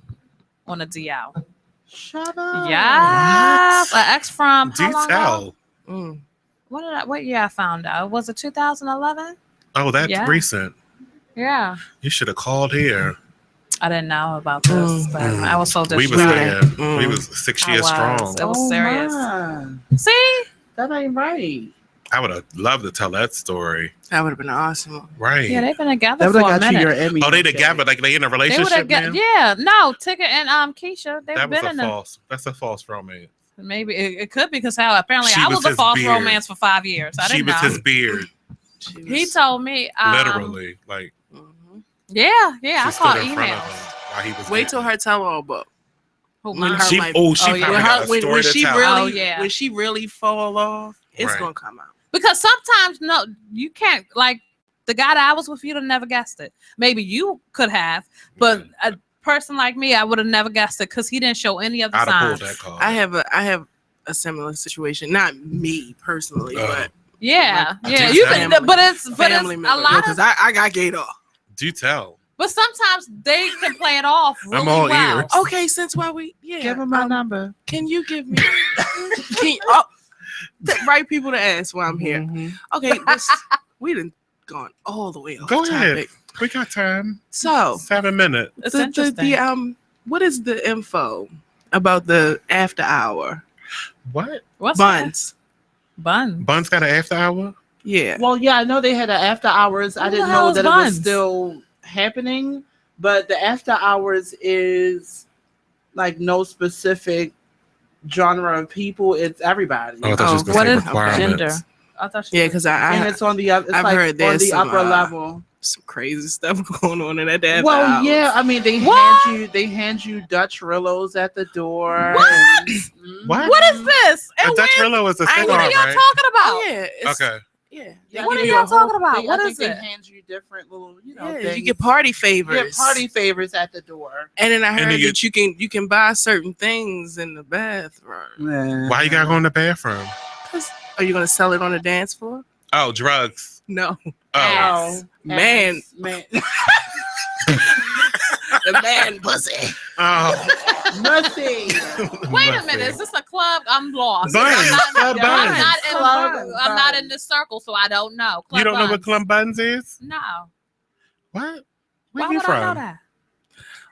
on a DL. Shut up. Yeah. An ex from how long ago? Detail. What year I found out? Was it 2011? Oh, that's Yeah. recent. Yeah. You should have called here. I didn't know about this, but I was so We distraught. was here. We was 6 years strong. It was serious. Man. See? That ain't right. I would have loved to tell that story. That would have been awesome. Right. Yeah, they've been together That for a would've got you minute. your Emmy. Oh, they together? Like they in a They relationship would have now? yeah, no, Tigger and Keisha, they've That was been a in a false. That's a false romance. maybe it could be because how apparently She I was was a his false beard. romance for 5 years. I She didn't was know. his beard, He told me literally. Like Yeah, I she caught stood in front of emails. him while he was. Wait till her tell-all book. Who, When mine? her She- life, oh, she probably when, got a story when to she tell. really, Oh, yeah. when she really fall off, it's Right. gonna come out. Because sometimes no, you can't like the guy that I was with, you'd have never guessed it. Maybe you could have, but a person like me, I would have never guessed it because he didn't show any of the I'd have signs. pulled that card. I have a similar situation. Not me personally, but Yeah, like, yeah. my You family- can, but it's family a member. lot of. Because I got gate off. Do tell. But sometimes they can play it off really I'm all well. ears. Okay, since why we Give him my number. Can you give me? Can you, oh, the right people to ask why I'm here. Okay, we done gone all the way off. Go ahead. topic. We got time. So 7 minutes. It's the interesting. what is the info about the after hour What? What's buns? Bun. Buns got an after hour? Yeah. Well, yeah, I know they had an after hours. I Who the didn't hell know is that it Buns? was still happening, but the after hours is like no specific genre of people. It's everybody. Oh, I thought you was gonna What say is requirements. gender? I thought Yeah, because and I it's on the it's I've like heard on there's the some, upper level. some crazy stuff going on in that after Well, hours. yeah, I mean they hand you Dutch Rillos at the door. What? What? What is this? A And Dutch where- Rillo is a What cigar, are y'all right? talking about? Oh, yeah. It's, Okay. Yeah. They What give are you y'all a whole talking about? thing. What I is think it? They hand you different little, Yeah, things. you get party favors. You get party favors at the door. And then I And heard then that you can buy certain things in the bathroom. Why you gotta go in the bathroom? Are you gonna sell it on the dance floor? Oh, drugs. No. Oh. Man. Man. The man pussy. Oh. Nothing. Wait a minute, is this a club? I'm lost. Buns. I'm Club not in this circle, so I don't know. You don't know what Buns. Club Buns is? No. What? Why Where you would I know from? that?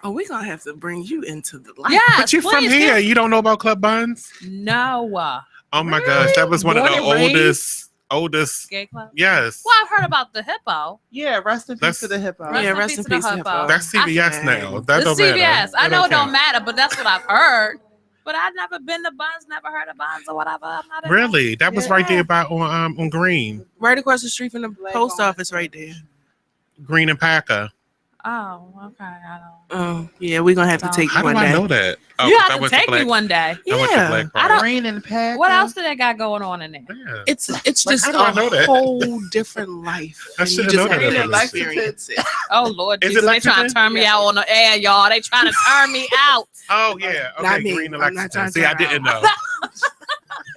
Oh, we're gonna have to bring you into the life. Yes, But you from please here. give- You don't know about Club Buns? No. Oh my gosh, that was one of Born the and raised? oldest. Gay club? Yes. Well, I've heard about the hippo. Yeah, rest in peace That's- to the hippo. Rest Yeah, in rest peace in to the peace to hippo. hippo. That's CBS now. That The don't CBS. matter. I That know it don't count. matter, but that's what I've heard. But I've never been to Buns, never heard of Buns or whatever. I'm not in Really? That was Yeah. right there by on Green. Right across the street from the post office right there. Green and Packer. Oh, okay. I don't. Oh, yeah, we're gonna have to take How you do one I day. know that? Oh, You 'cause I have to went take me Black- one day. I went to Yeah. Black I don't- Park. Green and pack. What else do they got going on in there? Yeah. It's Like, just how do I know a that? whole different life. I and you should've just known have that to if it experience it. Oh Lord, Is it Jesus, they trying Lexington? to turn me out on the air, y'all. They trying to turn me out. Oh yeah. Okay. Not me. Green and I'm not Lexington. trying to See, I turn didn't out. know.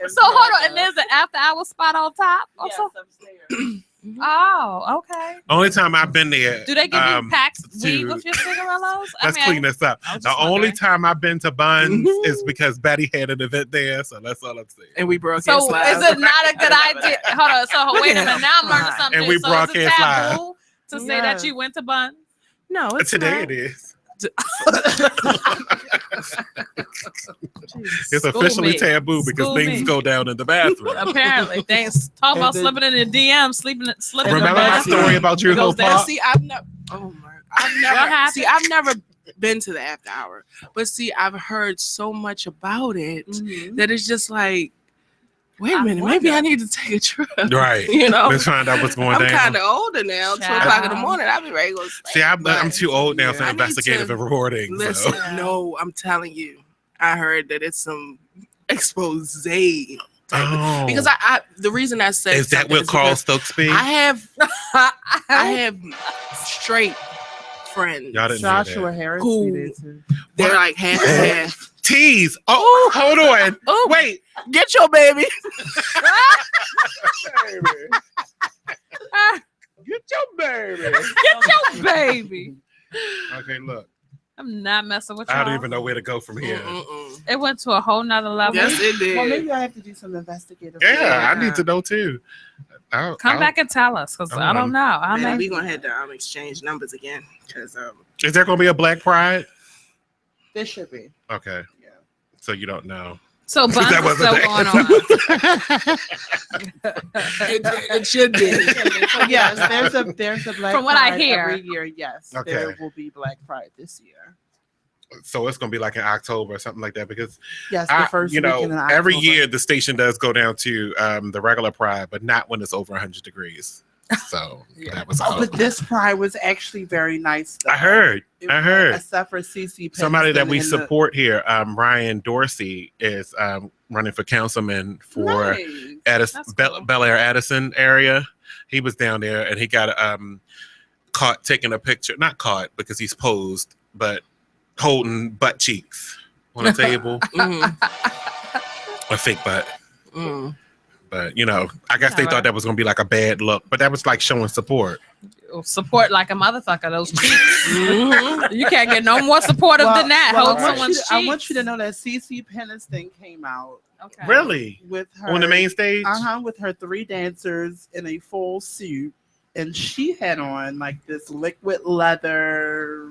So hold on, and there's an after hour spot on top. Yes, Also? upstairs. Oh, okay. Only time I've been there. Do they give you packs weed to- with your cigarillos? Let's clean this up. I was The just only wondering. time I've been to Buns is because Betty had an event there, so that's all I'm saying. And we broadcast So live. is it not a good idea? Hold on. So Look wait a at minute. him. Now I'm learning something. And we so broadcast is it live. taboo to say that you went to Buns? No, it's Today not. it is. Jeez, It's school officially me. taboo because School things me. go down in the bathroom. Apparently, things talk about then- slipping in the DM, slipping. Remember in my the story about your It whole goes down. pop? See, I've never. Oh my! I've What never. happened? See, I've never been to the after hour, but see, I've heard so much about it Mhm. that it's just like wait a minute, maybe I need to take a trip. Right. Let's find out what's going I'm down. kind of older now. 2 o'clock in the morning, I'll be ready to go sleep. See, I'm too old now for investigative and rewarding. Listen, no, I'm telling you, I heard that it's some expose. Because I the reason I said is that what Carl Stokes be? I have straight friends. Joshua Harris who they're like half and half. Tease. Oh, hold on. Oh, wait. Get your baby. Get your baby. Get your baby. Okay, look. I'm not messing with you. I don't even know where to go from here. It went to a whole nother level. Yes, it did. Well, maybe I have to do some investigative. Yeah, I need to know too. Come back and tell us, because I don't know. We're gonna have to exchange numbers again. Because is there gonna be a Black Pride? There should be. Okay. Yeah. So you don't know. So Buns is still going on. It should be. So yes, there's a Black From what Pride I hear. every year. Yes, Okay. there will be Black Pride this year. So it's gonna be like in October or something like that, because yes, the first weekend in October. every year the station does go down to the regular Pride, but not when it's over 100 degrees. So that was but this Pride was actually very nice. Though. I heard. Except for CC. Somebody that we support here, Ryan Dorsey, is running for councilman for Bel Air Addison area. He was down there and he got caught taking a picture. Not caught because he's posed, but holding butt cheeks on a table. A fake butt. But, I guess they thought that was going to be like a bad look. But that was like showing support. Support like a motherfucker, those cheeks. You can't get no more supportive than that. Hold someone's cheeks. I want you to know that CC Peniston came out. Okay. Really? With her, on the main stage? with her 3 dancers in a full suit. And she had on like this liquid leather...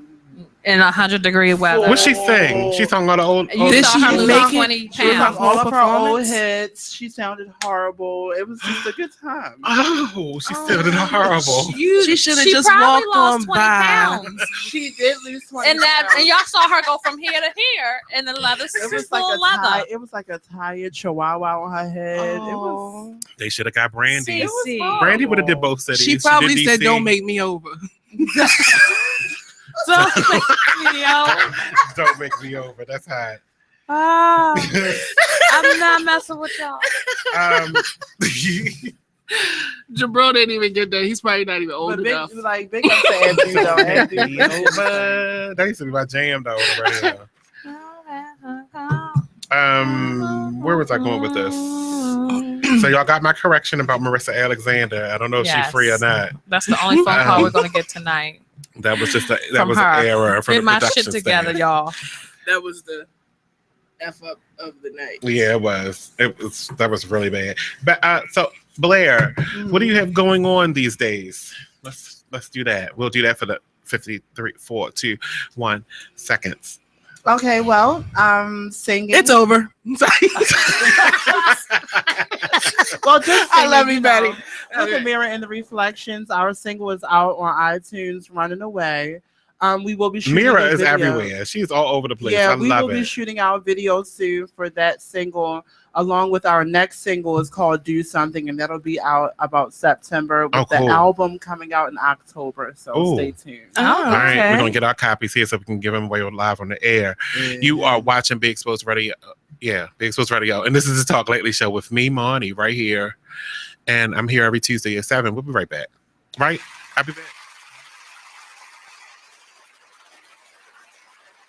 in 100-degree weather. What she sing? She sung all the old. Did she make 20 pounds? She sang all of her old performance? hits. She sounded horrible. It was just a good time. Oh, she sounded horrible. She should have just probably walked lost on 20 by. pounds. She did lose 20 And y'all saw her go from here to here in the leather. It was full like leather. it was like a tired chihuahua on her head. It was. They should have got Brandy. CC. Brandy would have did both cities. She probably did said, DC. "Don't make me over." Don't make me over. Don't make me over. That's hot. I'm not messing with y'all. Jabril didn't even get that. He's probably not even old But enough. big up to Andrew though. Andrew. That used to be my jam though. Where was I going with this? So y'all got my correction about Marissa Alexander. I don't know if she's free or not. That's the only phone call we're gonna get tonight. That was just an her. error from Get the my production shit together, staff. y'all. That was the F up of the night. Yeah, it was. That was really bad. But so Blair, what do you have going on these days? Let's do that. We'll do that for the 53, 4, 2, 1 seconds. Okay, well, singing. It's over. Well, just I love you, Betty. Look at Mirror and the Reflections. Our single is out on iTunes, Running Away. We will be shooting Mira a is video. everywhere. She's all over the place. Yeah, I we love will be it. shooting our video soon for that single, along with our next single is called Do Something, and that'll be out about September with the cool. album coming out in October. So stay tuned. All right, we're gonna get our copies here so we can give them away live on the air. You are watching Big Exposed Radio. Yeah, Big Exposed Radio, and this is the Talk Lately show with me, Monny, right here, and I'm here every Tuesday at 7. We'll be right back. Right, I'll be back.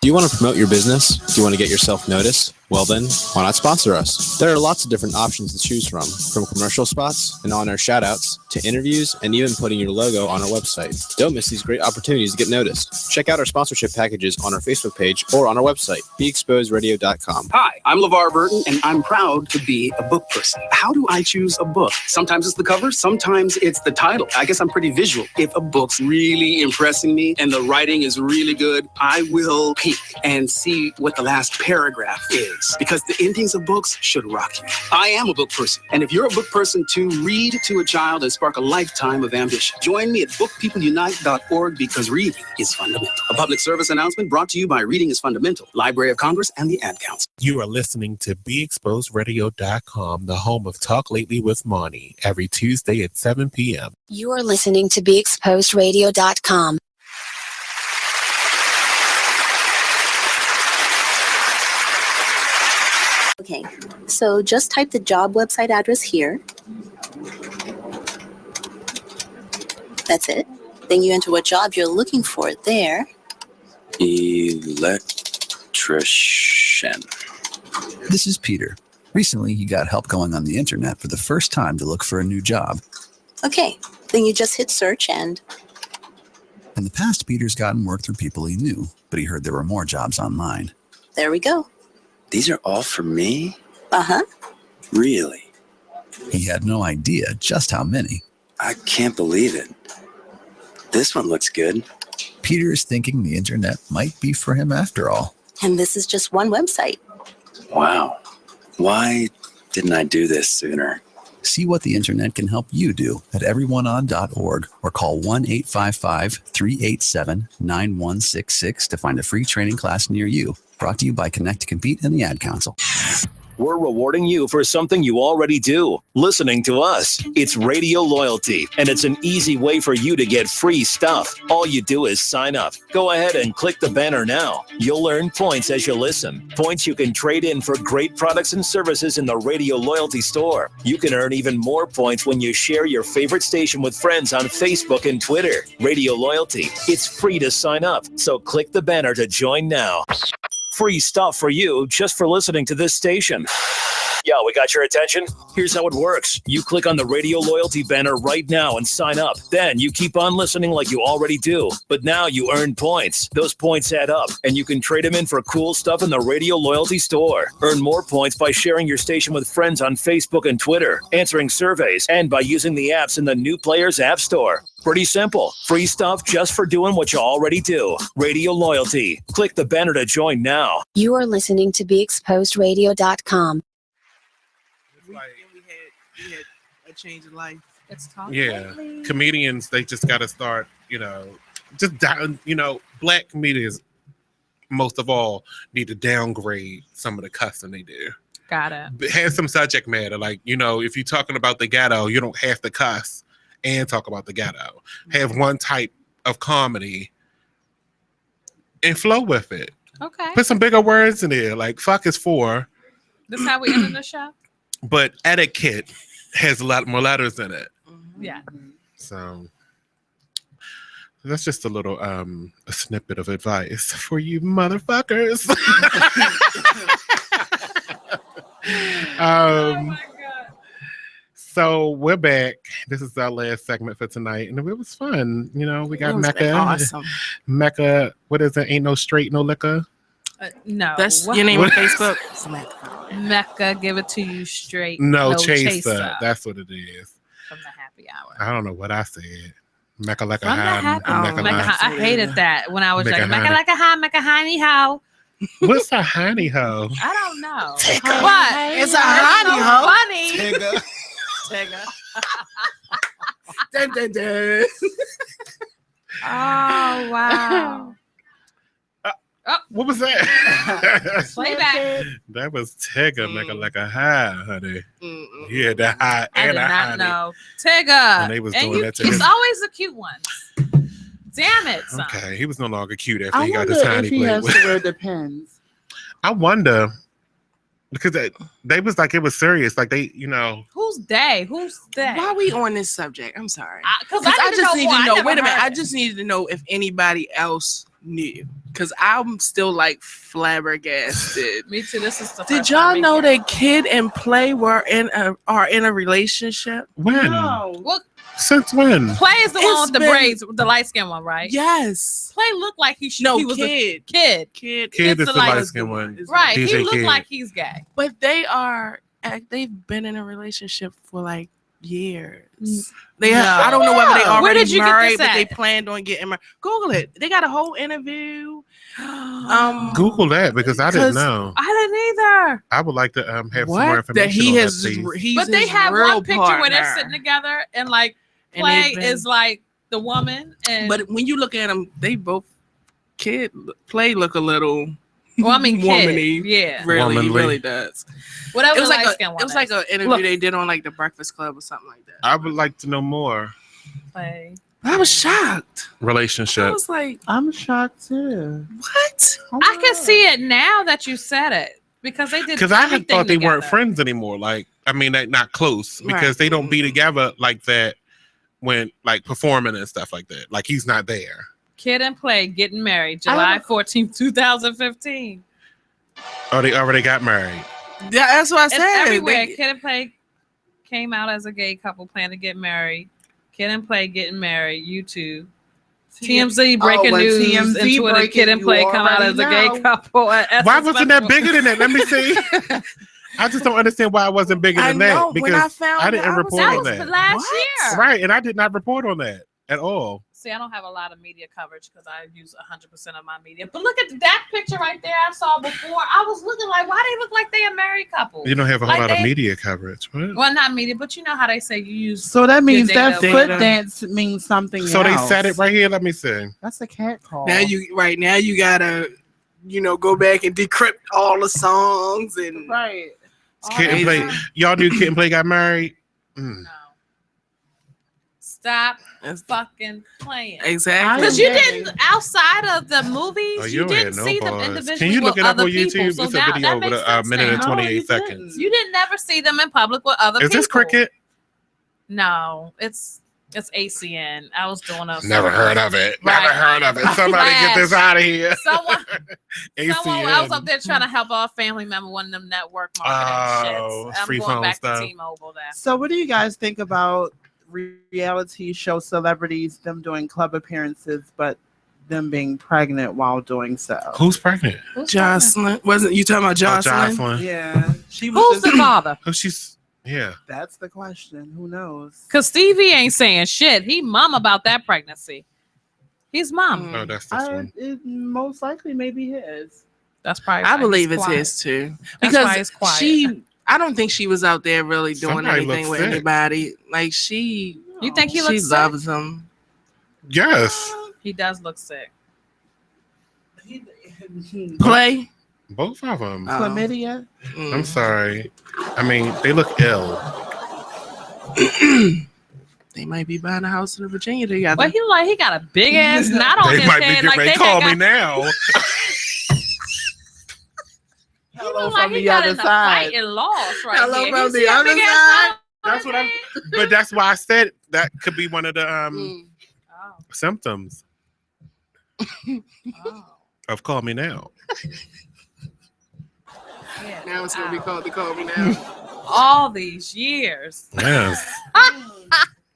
Do you want to promote your business? Do you want to get yourself noticed? Well then, why not sponsor us? There are lots of different options to choose from commercial spots and on-air shoutouts to interviews and even putting your logo on our website. Don't miss these great opportunities to get noticed. Check out our sponsorship packages on our Facebook page or on our website, beexposedradio.com. Hi, I'm LeVar Burton, and I'm proud to be a book person. How do I choose a book? Sometimes it's the cover, sometimes it's the title. I guess I'm pretty visual. If a book's really impressing me and the writing is really good, I will peek and see what the last paragraph is. stories, because the endings of books should rock you. I am a book person, and if you're a book person too, read to a child and spark a lifetime of ambition. Join me at bookpeopleunite.org, because reading is fundamental. A public service announcement brought to you by Reading is Fundamental, Library of Congress, and the Ad Council. You are listening to BeExposedRadio.com, the home of Talk Lately with Monny, every Tuesday at 7 p.m. You are listening to BeExposedRadio.com. Okay, so just type the job website address here. That's it. Then you enter what job you're looking for there. Electrician. This is Peter. Recently, he got help going on the internet for the first time to look for a new job. Okay, then you just hit search and... In the past, Peter's gotten work through people he knew, but he heard there were more jobs online. There we go. These are all for me? Uh-huh. Really? He had no idea just how many. I can't believe it. This one looks good. Peter is thinking the internet might be for him after all. And this is just one website. Wow. Why didn't I do this sooner? See what the internet can help you do at everyoneon.org or call 1-855-387-9166 to find a free training class near you. Brought to you by Connect to Compete and the Ad Council. We're rewarding you for something you already do, listening to us. It's Radio Loyalty, and it's an easy way for you to get free stuff. All you do is sign up. Go ahead and click the banner now. You'll earn points as you listen. Points you can trade in for great products and services in the Radio Loyalty store. You can earn even more points when you share your favorite station with friends on Facebook and Twitter. Radio Loyalty. It's free to sign up, so click the banner to join now. Free stuff for you just for listening to this station. Yeah, we got your attention? Here's how it works. You click on the Radio Loyalty banner right now and sign up. Then you keep on listening like you already do. But now you earn points. Those points add up, and you can trade them in for cool stuff in the Radio Loyalty store. Earn more points by sharing your station with friends on Facebook and Twitter, answering surveys, and by using the apps in the New Players App Store. Pretty simple. Free stuff just for doing what you already do. Radio Loyalty. Click the banner to join now. You are listening to BeExposedRadio.com. We had a change in life. It's talk. Yeah, comedians, they just got to start, black comedians, most of all, need to downgrade some of the cussing they do. Got it. Have some subject matter. Like, if you're talking about the ghetto, you don't have to cuss and talk about the ghetto. Have one type of comedy and flow with it. Okay. Put some bigger words in there, like fuck is for. This is how we end the show? But etiquette has a lot more letters in it. Yeah. So that's just a little a snippet of advice for you motherfuckers. Oh my God. So we're back. This is our last segment for tonight, and it was fun. We got Mecca. Awesome. Mecca, what is it? Ain't no straight, no liquor. No. That's your name on Facebook. Mecca, give it to you straight. No chaser. That's what it is. From the happy hour. I don't know what I said. Mecca like a From the high. happy Mecca I hated that when I was Mecca like, Mecca like a high, Mecca honey ho. What's a honey ho? I don't know. What? It's a honey ho. Funny. Tigger. Dun, dun, dun. Oh wow. What was that? Playback. That was Tigger, Mecca like a high, honey. Yeah, that high I and did a not honey. know. Tigger. And they was doing that to it's him. always the cute ones. Damn it, son. Okay, he was no longer cute after I he got wonder this honey if he played has with. to wear Depends. I wonder because they was like it was serious, like they, Who's they? Who's they? Why are we on this subject? I'm sorry. Because I just need to know. Wait a minute. I It. just needed to know if anybody else knew. Because I'm still like flabbergasted. Me too. This is the Did first y'all time know hearing that Kid and Play are in a relationship? When? No. Well, Since when? Play is the one It's with the been- braids, the light skin one, right? Yes. Play looked like he should. No, he was Kid. a kid. Kid Kid is the the light light skin one. Right. DJ He looked Kid. like he's gay. But they've been in a relationship for like years. They I don't know whether they Where already did you get married, this but they at? planned on getting married. Google it. They got a whole interview. Google that because I didn't know. I didn't either. I would like to have some What? more information That he on has, that, please. he's But they his have real one picture where they're partner. sitting together and like And Play they've been- is like the woman. And But when you look at them, they both Play look a little well, I mean, womany. yeah, Really, he Womanly. really does. whatever. It was the like light-skinned it was one like is. an interview Look. they did on like the Breakfast Club or something like that. I would like to know more. Play. I was shocked. I Relationship. was like, I'm shocked too. what? I can see it now that you said it because they did. Because I had everything thought they weren't together. friends anymore. Like, I mean, like, not close because Right. they don't be together like that when like performing and stuff like that. Like, he's not there. Kid and Play getting married July 14th, 2015. Oh, they already got married. Yeah, that's what I It's said. everywhere. They- Kid and Play came out as a gay couple planning to get married. Kid and Play getting married. YouTube. TMZ breaking when news TMZ and Twitter. breaking, Kid and you Play come out already as a gay know. couple. at Why Essence wasn't that Festival. bigger than that? Let me see. I just don't understand why it wasn't bigger I than know, that when I because found I it, didn't I was report That on was that. last year. Right, and I did not report on that at all. See, I don't have a lot of media coverage because I use 100% of my media. But look at that picture right there I saw before. I was looking like, why they look like they a married couple? You don't have a whole Like lot of they- media coverage. What? Well, not media, but you know how they say you use. So that means your that data, foot whatever. dance means something So they else. said it right here. Let me see. That's a cat call. now you gotta, go back and decrypt all the songs and right. Kid and Play. Y'all knew Kid and Play got married? Mm. Stop fucking playing. Exactly. Because you didn't, outside of the movies, Oh, you don't didn't have no see them buzz. individually Can you look with it up other on YouTube? people. So It's a now video that with makes a sense minute and now. 28 seconds. You didn't never see them in public with other Is people. this cricket? No, it's ACN. I was doing a Never heard of it. Right. Never heard of it. Somebody get this out of here. Someone I was ACN. up there trying to help a family member, one of them network marketing shits. I'm free going phone back stuff. to T-Mobile there. So what do you guys think about reality show celebrities, them doing club appearances, but them being pregnant while doing so? Who's pregnant? Jocelyn. Wasn't you talking about Jocelyn? Jocelyn. Yeah. She was Who's the father? Oh, she's, yeah. That's the question. Who knows? Because Stevie ain't saying shit. He mum about that pregnancy. He's mum. Oh, that's this one. It most likely may be his. That's probably I why believe he's it's quiet. his too. That's why Because he's quiet. I don't think she was out there really doing Somebody anything looks with sick. anybody. Like she You think he she looks sick? loves him. Yes. He does look sick. Play. Both of them. Chlamydia? I'm sorry. I mean, they look ill. They might be buying a house in Virginia together. But he got a big ass knot on They his might be head. getting Like ready they to call got, me now. He look like he got in a fight and lost right Hello here. from He the see a other big ass side. knot on That's his what I'm. head? But that's why I said that could be one of the symptoms of call me now. Now it's gonna be called the Call Me Now. All these years. Yes.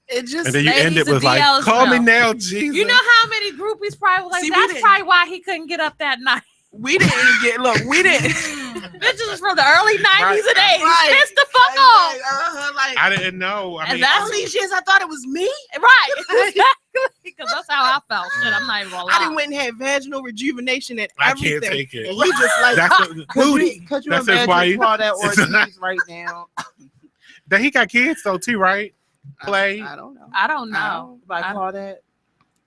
It just And then you end ladies it with and like, DLs call me know. now, Jesus. You know how many groupies probably was like, See, we that's didn't- probably why he couldn't get up that night. We didn't get we didn't Bitches from the early 90s and 80s. Right. Pissed the fuck off. Like, I didn't know. I And mean, that's all these years I thought it was me. Right. Exactly. Because that's how I felt. Shit, I'm not even gonna lie. I didn't went and had vaginal rejuvenation and I everything. can't take it. And he just like That's what- booty. Could you That's imagine why he- Claudette Ortiz right now? that he got kids though too, right? Play. I don't know. I don't know. By Claudette?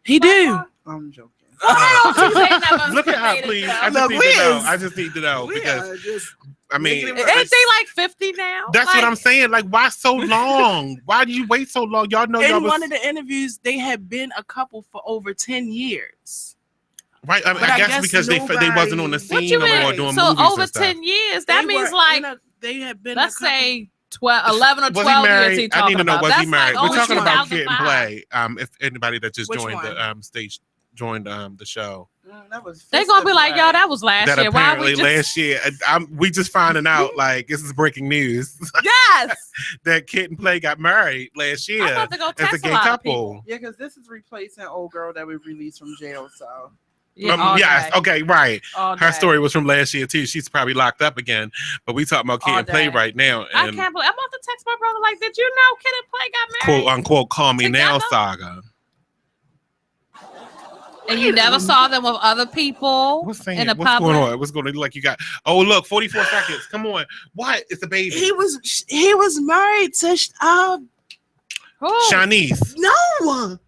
He do. I'm joking. Look at her, please. I just need to know. I just need to know because I mean, Ain't they like 50 now? that's like, what I'm saying. Like, why so long? Why did you wait so long? Y'all know y'all In was one of the interviews, they had been a couple for over 10 years. right. I, mean, But I I guess guess because they wasn't on the What scene you no more mean? doing So movies over and stuff. 10 years, that They means were like, they had been. let's a couple- say 11 or 12 Was he years married? he I talking need to know. about. Was he That's married? like We're only talking about Kid and 2005. Play. If anybody that just Which joined one? the stage joined the show. That was They're gonna be like, yo, that was last That year. Why apparently we just last year, we just finding out like this is breaking news yes? that Kid and Play got married last year I'm about to go as text a gay a lot of couple. people. Yeah, because this is replacing old girl that we released from jail. So all yes, day. okay, right. All Her day. story was from last year too. She's probably locked up again, but we talking about Kid All and Play day. right now. I And can't believe I'm about to text my brother. Like, did you know Kid and Play got married? quote unquote "Call Me Now" Together? saga. And you never saw them with other people in the What's public. going on? What's going on? Like you got? Oh, look, 44 seconds. Come on. What? It's a baby. He was married to Shanice. No.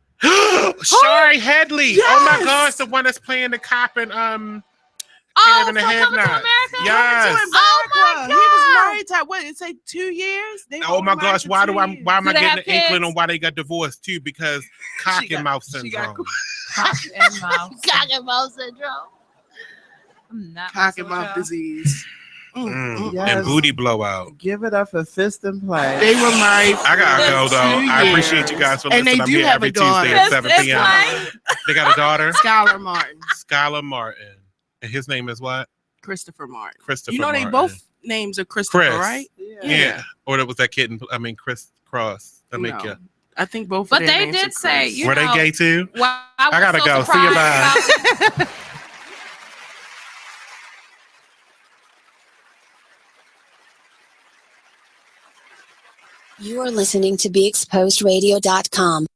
Shari Headley. Yes. Oh my gosh, the one that's playing the cop in Have and a Have Not. Yes. Oh my God. He was married to what? It say 2 years. Oh my gosh, why am I getting an inkling kids? on why they got divorced too? Because cock and mouth syndrome. Cock and mouth. Cock and mouth syndrome. I'm not Cock and mouth disease. And booty blowout. Give it up for Fist and Play. They were married. I gotta go though. I appreciate you guys for And listening. they I'm do here have every a daughter. Tuesday at 7 p.m. They got a daughter, Skylar Martin. Skylar Martin, and his name is what? Christopher Martin. Christopher. You know Martin. they both names are Christopher, Chris. right? Yeah. Or that was that kid. Chris Cross. No. I think both. But of their they names are did say, Chris. you Were know, they gay too? Well, I gotta go. See you. Bye. You are listening to BeExposedRadio.com.